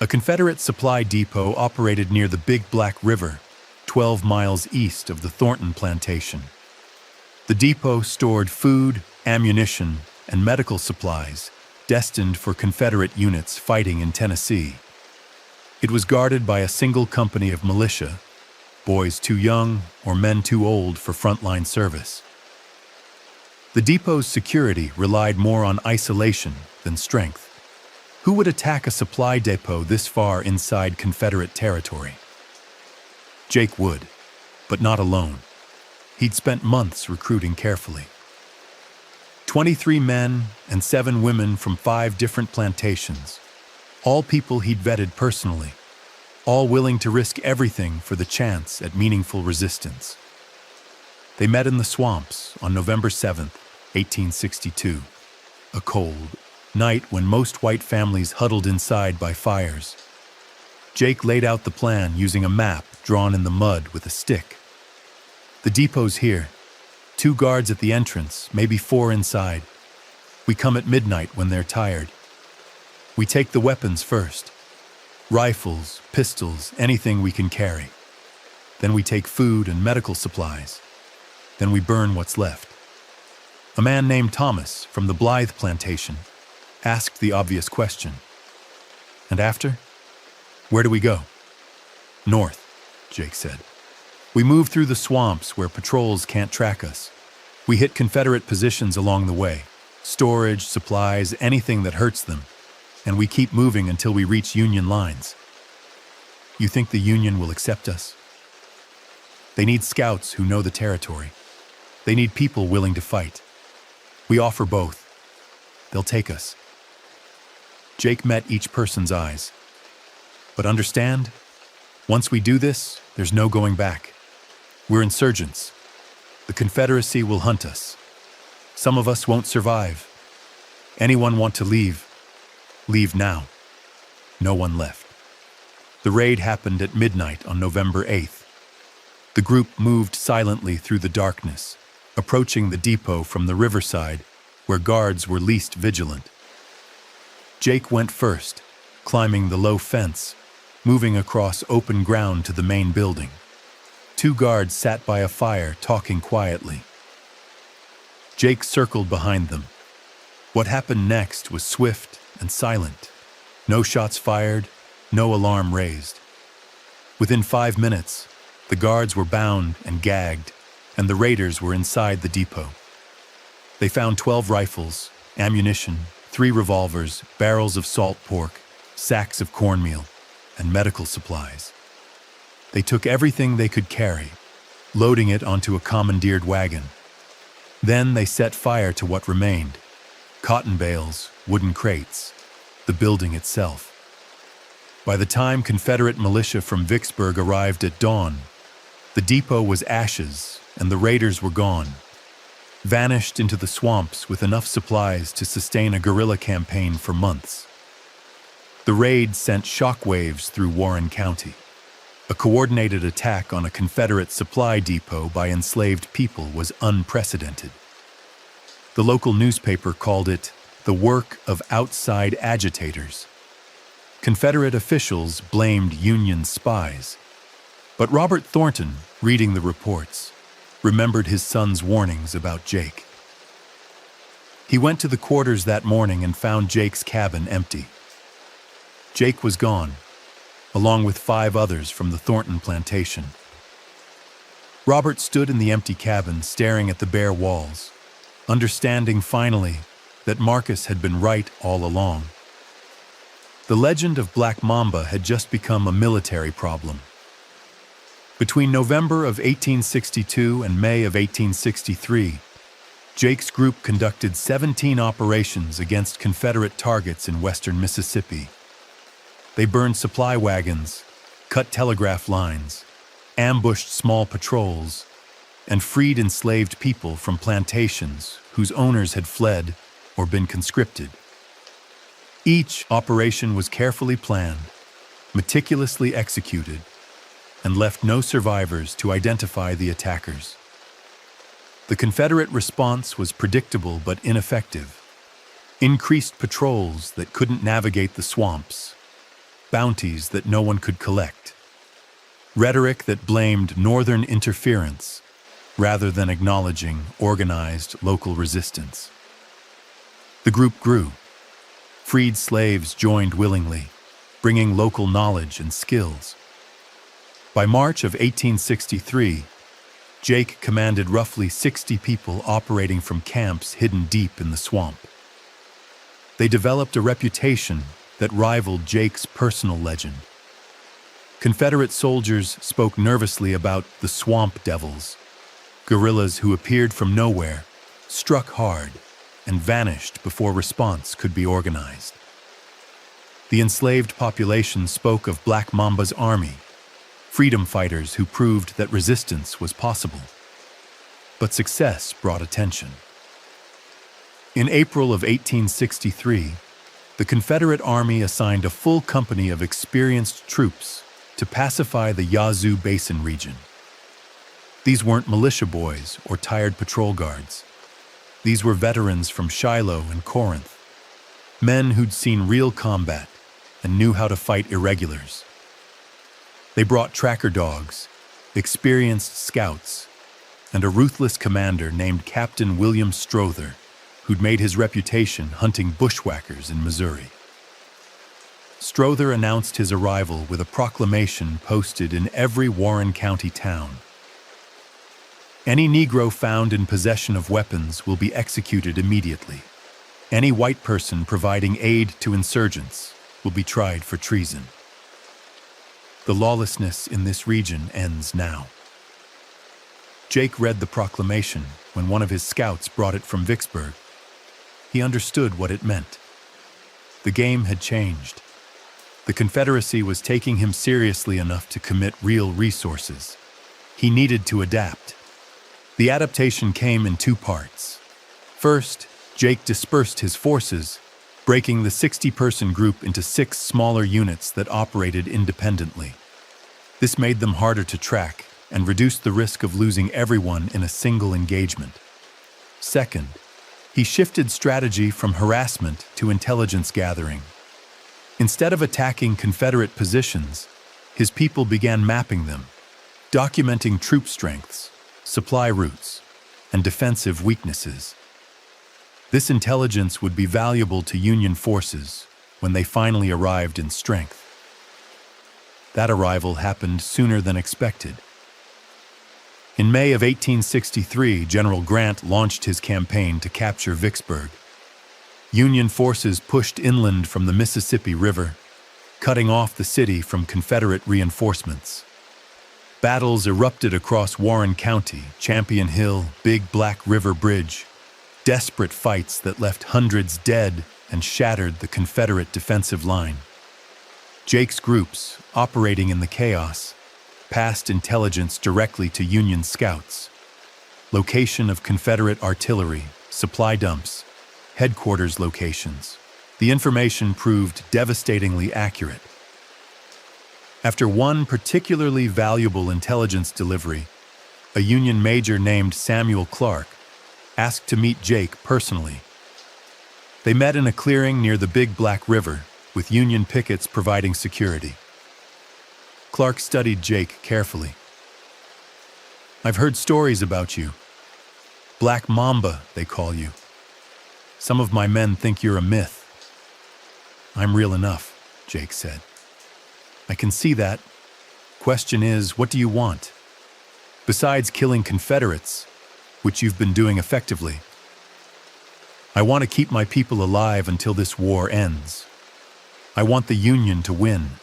A Confederate supply depot operated near the Big Black River, 12 miles east of the Thornton plantation. The depot stored food, ammunition, and medical supplies destined for Confederate units fighting in Tennessee. It was guarded by a single company of militia, boys too young or men too old for frontline service. The depot's security relied more on isolation than strength. Who would attack a supply depot this far inside Confederate territory? Jake would, but not alone. He'd spent months recruiting carefully. 23 men and 7 women from 5 different plantations, all people he'd vetted personally, all willing to risk everything for the chance at meaningful resistance. They met in the swamps on November 7th, 1862, a cold night when most white families huddled inside by fires. Jake laid out the plan using a map drawn in the mud with a stick. The depot's here. 2 guards at the entrance, maybe 4 inside. We come at midnight when they're tired. We take the weapons first. Rifles, pistols, anything we can carry. Then we take food and medical supplies. Then we burn what's left. A man named Thomas from the Blythe plantation asked the obvious question. And after? Where do we go? North, Jake said. We move through the swamps where patrols can't track us. We hit Confederate positions along the way, storage, supplies, anything that hurts them, and we keep moving until we reach Union lines. You think the Union will accept us? They need scouts who know the territory. They need people willing to fight. We offer both. They'll take us. Jake met each person's eyes. But understand, once we do this, there's no going back. We're insurgents. The Confederacy will hunt us. Some of us won't survive. Anyone want to leave? Leave now. No one left. The raid happened at midnight on November 8th. The group moved silently through the darkness, approaching the depot from the riverside, where guards were least vigilant. Jake went first, climbing the low fence, moving across open ground to the main building. 2 guards sat by a fire, talking quietly. Jake circled behind them. What happened next was swift and silent. No shots fired, no alarm raised. Within 5 minutes, the guards were bound and gagged, and the raiders were inside the depot. They found 12 rifles, ammunition, 3 revolvers, barrels of salt pork, sacks of cornmeal, and medical supplies. They took everything they could carry, loading it onto a commandeered wagon. Then they set fire to what remained: cotton bales, wooden crates, the building itself. By the time Confederate militia from Vicksburg arrived at dawn, the depot was ashes and the raiders were gone, vanished into the swamps with enough supplies to sustain a guerrilla campaign for months. The raid sent shockwaves through Warren County. A coordinated attack on a Confederate supply depot by enslaved people was unprecedented. The local newspaper called it the work of outside agitators. Confederate officials blamed Union spies. But Robert Thornton, reading the reports, remembered his son's warnings about Jake. He went to the quarters that morning and found Jake's cabin empty. Jake was gone, along with 5 others from the Thornton plantation. Robert stood in the empty cabin, staring at the bare walls, understanding finally that Marcus had been right all along. The legend of Black Mamba had just become a military problem. Between November of 1862 and May of 1863, Jake's group conducted 17 operations against Confederate targets in western Mississippi. They burned supply wagons, cut telegraph lines, ambushed small patrols, and freed enslaved people from plantations whose owners had fled or been conscripted. Each operation was carefully planned, meticulously executed, and left no survivors to identify the attackers. The Confederate response was predictable but ineffective. Increased patrols that couldn't navigate the swamps, bounties that no one could collect, rhetoric that blamed Northern interference rather than acknowledging organized local resistance. The group grew. Freed slaves joined willingly, bringing local knowledge and skills. By March of 1863, Jake commanded roughly 60 people operating from camps hidden deep in the swamp. They developed a reputation that rivaled Jake's personal legend. Confederate soldiers spoke nervously about the swamp devils, guerrillas who appeared from nowhere, struck hard, and vanished before response could be organized. The enslaved population spoke of Black Mamba's army, freedom fighters who proved that resistance was possible. But success brought attention. In April of 1863, the Confederate Army assigned a full company of experienced troops to pacify the Yazoo Basin region. These weren't militia boys or tired patrol guards. These were veterans from Shiloh and Corinth, men who'd seen real combat and knew how to fight irregulars. They brought tracker dogs, experienced scouts, and a ruthless commander named Captain William Strother, who'd made his reputation hunting bushwhackers in Missouri. Strother announced his arrival with a proclamation posted in every Warren County town. Any Negro found in possession of weapons will be executed immediately. Any white person providing aid to insurgents will be tried for treason. The lawlessness in this region ends now. Jake read the proclamation when one of his scouts brought it from Vicksburg. He understood what it meant. The game had changed. The Confederacy was taking him seriously enough to commit real resources. He needed to adapt. The adaptation came in two parts. First, Jake dispersed his forces, breaking the 60-person group into 6 smaller units that operated independently. This made them harder to track and reduced the risk of losing everyone in a single engagement. Second, he shifted strategy from harassment to intelligence gathering. Instead of attacking Confederate positions, his people began mapping them, documenting troop strengths, supply routes, and defensive weaknesses. This intelligence would be valuable to Union forces when they finally arrived in strength. That arrival happened sooner than expected. In May of 1863, General Grant launched his campaign to capture Vicksburg. Union forces pushed inland from the Mississippi River, cutting off the city from Confederate reinforcements. Battles erupted across Warren County, Champion Hill, Big Black River Bridge, desperate fights that left hundreds dead and shattered the Confederate defensive line. Jake's groups, operating in the chaos, passed intelligence directly to Union scouts. Location of Confederate artillery, supply dumps, headquarters locations. The information proved devastatingly accurate. After one particularly valuable intelligence delivery, a Union major named Samuel Clark asked to meet Jake personally. They met in a clearing near the Big Black River, with Union pickets providing security. Clark studied Jake carefully. "I've heard stories about you. Black Mamba, they call you. Some of my men think you're a myth." "I'm real enough," Jake said. "I can see that. Question is, what do you want? Besides killing Confederates, which you've been doing effectively, I want to keep my people alive until this war ends. I want the Union to win,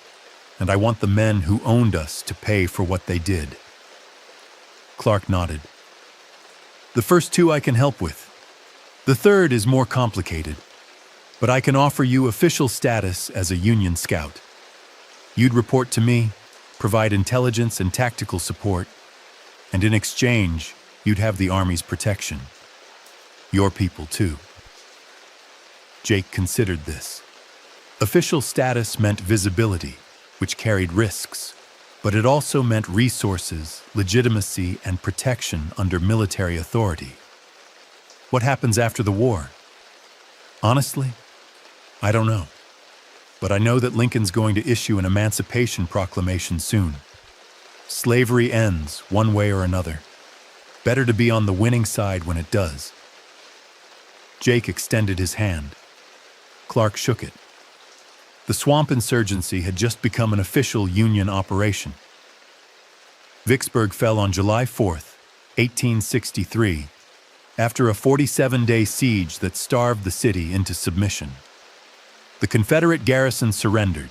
and I want the men who owned us to pay for what they did." Clark nodded. "The first two I can help with. The third is more complicated, but I can offer you official status as a Union scout. You'd report to me, provide intelligence and tactical support, and in exchange, you'd have the Army's protection. Your people, too." Jake considered this. Official status meant visibility, which carried risks, but it also meant resources, legitimacy, and protection under military authority. What happens after the war? Honestly, I don't know. But I know that Lincoln's going to issue an Emancipation Proclamation soon. Slavery ends one way or another. Better to be on the winning side when it does. Jake extended his hand. Clark shook it. The swamp insurgency had just become an official Union operation. Vicksburg fell on July 4th, 1863, after a 47-day siege that starved the city into submission. The Confederate garrison surrendered,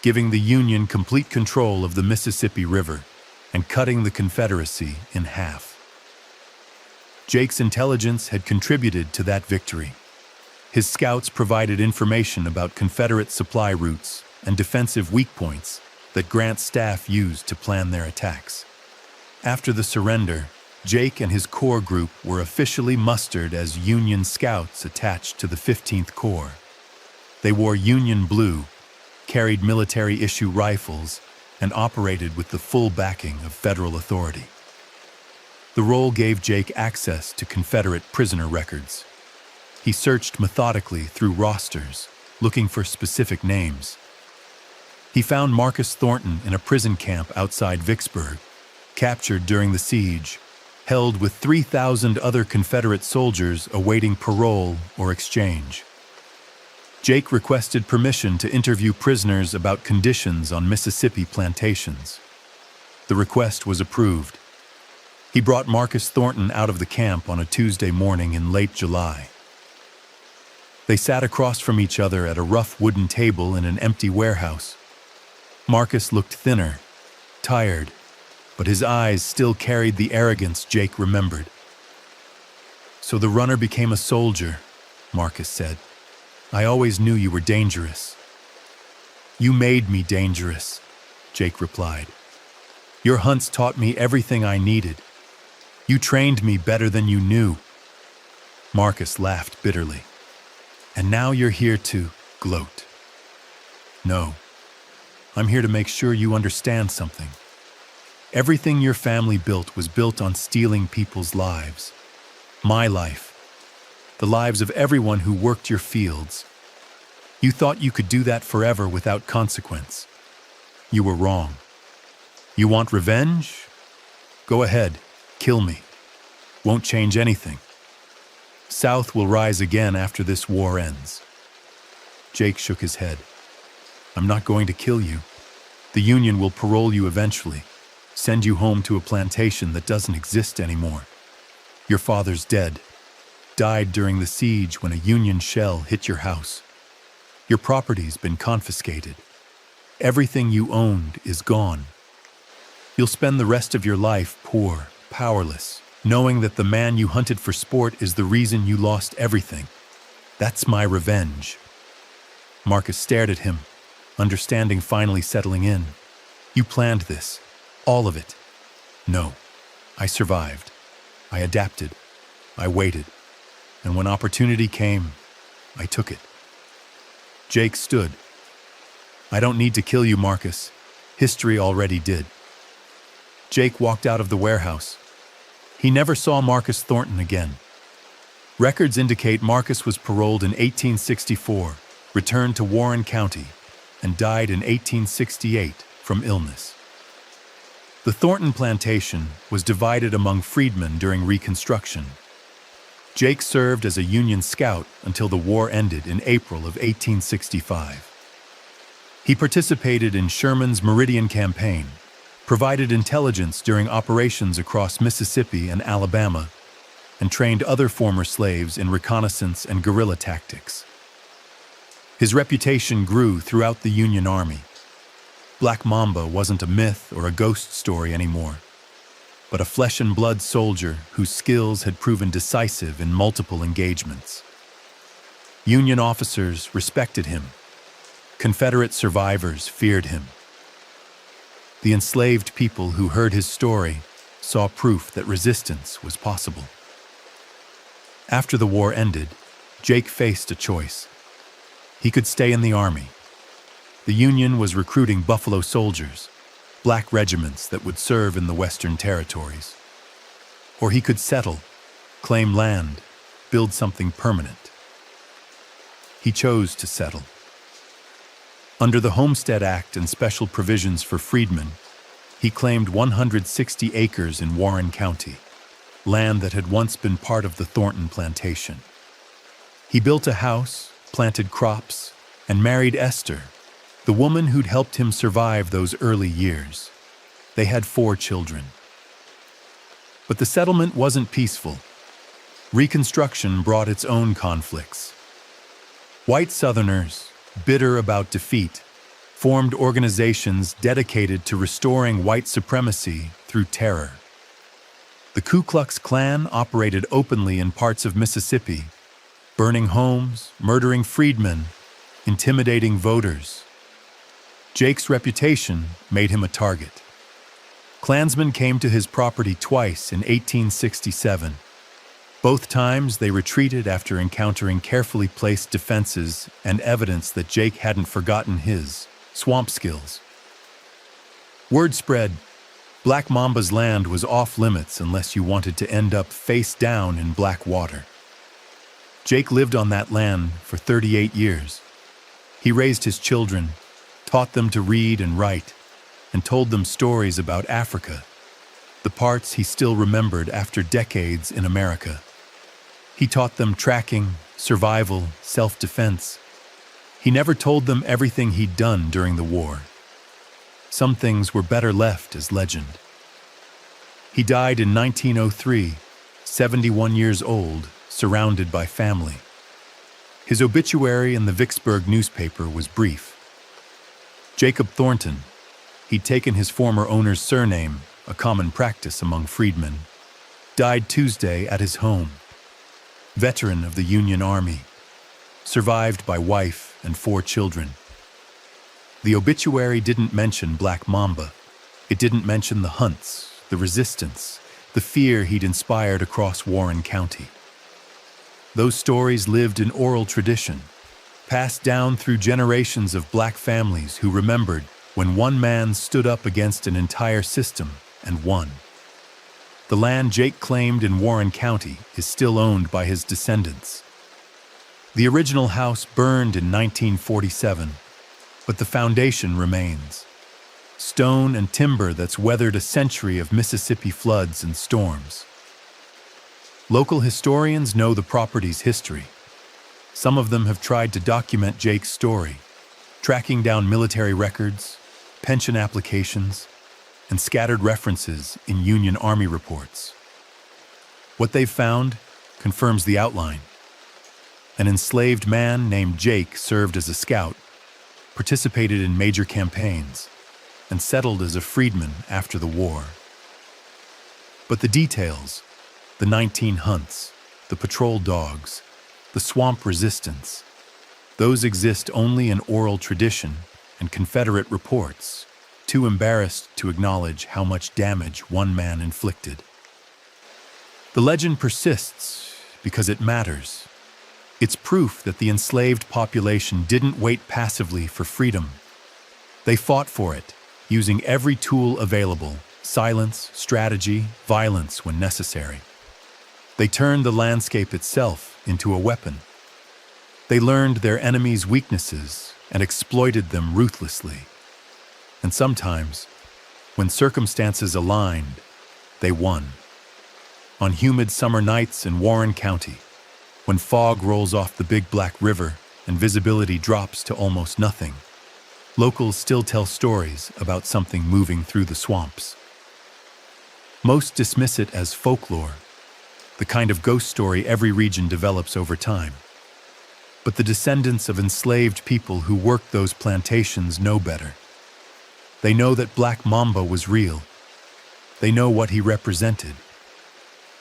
giving the Union complete control of the Mississippi River and cutting the Confederacy in half. Jake's intelligence had contributed to that victory. His scouts provided information about Confederate supply routes and defensive weak points that Grant's staff used to plan their attacks. After the surrender, Jake and his Corps group were officially mustered as Union scouts attached to the 15th Corps. They wore Union blue, carried military-issue rifles, and operated with the full backing of federal authority. The role gave Jake access to Confederate prisoner records. He searched methodically through rosters, looking for specific names. He found Marcus Thornton in a prison camp outside Vicksburg, captured during the siege, held with 3,000 other Confederate soldiers awaiting parole or exchange. Jake requested permission to interview prisoners about conditions on Mississippi plantations. The request was approved. He brought Marcus Thornton out of the camp on a Tuesday morning in late July. They sat across from each other at a rough wooden table in an empty warehouse. Marcus looked thinner, tired, but his eyes still carried the arrogance Jake remembered. "So the runner became a soldier," Marcus said. "I always knew you were dangerous." "You made me dangerous," Jake replied. "Your hunts taught me everything I needed. You trained me better than you knew." Marcus laughed bitterly. "And now you're here to gloat." "No, I'm here to make sure you understand something. Everything your family built was built on stealing people's lives. My life. The lives of everyone who worked your fields. You thought you could do that forever without consequence. You were wrong. You want revenge? Go ahead, kill me. Won't change anything. South will rise again after this war ends." Jake shook his head. "I'm not going to kill you. The Union will parole you eventually, send you home to a plantation that doesn't exist anymore. Your father's dead. Died during the siege when a Union shell hit your house. Your property's been confiscated. Everything you owned is gone. You'll spend the rest of your life poor, powerless, knowing that the man you hunted for sport is the reason you lost everything. That's my revenge." Marcus stared at him, understanding finally settling in. "You planned this, all of it." "No, I survived. I adapted. I waited. And when opportunity came, I took it." Jake stood. "I don't need to kill you, Marcus. History already did." Jake walked out of the warehouse. He never saw Marcus Thornton again. Records indicate Marcus was paroled in 1864, returned to Warren County, and died in 1868 from illness. The Thornton plantation was divided among freedmen during Reconstruction. Jake served as a Union scout until the war ended in April of 1865. He participated in Sherman's Meridian Campaign, provided intelligence during operations across Mississippi and Alabama, and trained other former slaves in reconnaissance and guerrilla tactics. His reputation grew throughout the Union Army. Black Mamba wasn't a myth or a ghost story anymore, but a flesh-and-blood soldier whose skills had proven decisive in multiple engagements. Union officers respected him. Confederate survivors feared him. The enslaved people who heard his story saw proof that resistance was possible. After the war ended, Jake faced a choice. He could stay in the Army. The Union was recruiting Buffalo Soldiers, black regiments that would serve in the Western Territories. Or he could settle, claim land, build something permanent. He chose to settle. Under the Homestead Act and special provisions for freedmen, he claimed 160 acres in Warren County, land that had once been part of the Thornton plantation. He built a house, planted crops, and married Esther, the woman who'd helped him survive those early years. They had 4 children. But the settlement wasn't peaceful. Reconstruction brought its own conflicts. White Southerners, bitter about defeat, formed organizations dedicated to restoring white supremacy through terror. The Ku Klux Klan operated openly in parts of Mississippi, burning homes, murdering freedmen, intimidating voters. Jake's reputation made him a target. Klansmen came to his property twice in 1867. Both times they retreated after encountering carefully placed defenses and evidence that Jake hadn't forgotten his swamp skills. Word spread, Black Mamba's land was off limits unless you wanted to end up face down in black water. Jake lived on that land for 38 years. He raised his children, taught them to read and write, and told them stories about Africa, the parts he still remembered after decades in America. He taught them tracking, survival, self-defense. He never told them everything he'd done during the war. Some things were better left as legend. He died in 1903, 71 years old, surrounded by family. His obituary in the Vicksburg newspaper was brief. Jacob Thornton, he'd taken his former owner's surname, a common practice among freedmen, died Tuesday at his home. Veteran of the Union Army, survived by wife and 4 children. The obituary didn't mention Black Mamba. It didn't mention the hunts, the resistance, the fear he'd inspired across Warren County. Those stories lived in oral tradition, passed down through generations of Black families who remembered when one man stood up against an entire system and won. The land Jake claimed in Warren County is still owned by his descendants. The original house burned in 1947, but the foundation remains. Stone and timber that's weathered a century of Mississippi floods and storms. Local historians know the property's history. Some of them have tried to document Jake's story, tracking down military records, pension applications, and scattered references in Union Army reports. What they've found confirms the outline. An enslaved man named Jake served as a scout, participated in major campaigns, and settled as a freedman after the war. But the details, the 19 hunts, the patrol dogs, the swamp resistance, those exist only in oral tradition and Confederate reports, too embarrassed to acknowledge how much damage one man inflicted. The legend persists because it matters. It's proof that the enslaved population didn't wait passively for freedom. They fought for it, using every tool available: silence, strategy, violence when necessary. They turned the landscape itself into a weapon. They learned their enemies' weaknesses and exploited them ruthlessly. And sometimes, when circumstances aligned, they won. On humid summer nights in Warren County, when fog rolls off the Big Black River and visibility drops to almost nothing, locals still tell stories about something moving through the swamps. Most dismiss it as folklore, the kind of ghost story every region develops over time. But the descendants of enslaved people who worked those plantations know better. They know that Black Mamba was real. They know what he represented.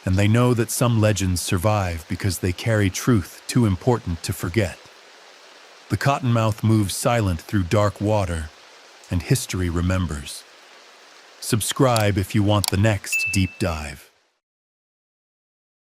And they know that some legends survive because they carry truth too important to forget. The cottonmouth moves silent through dark water, and history remembers. Subscribe if you want the next deep dive.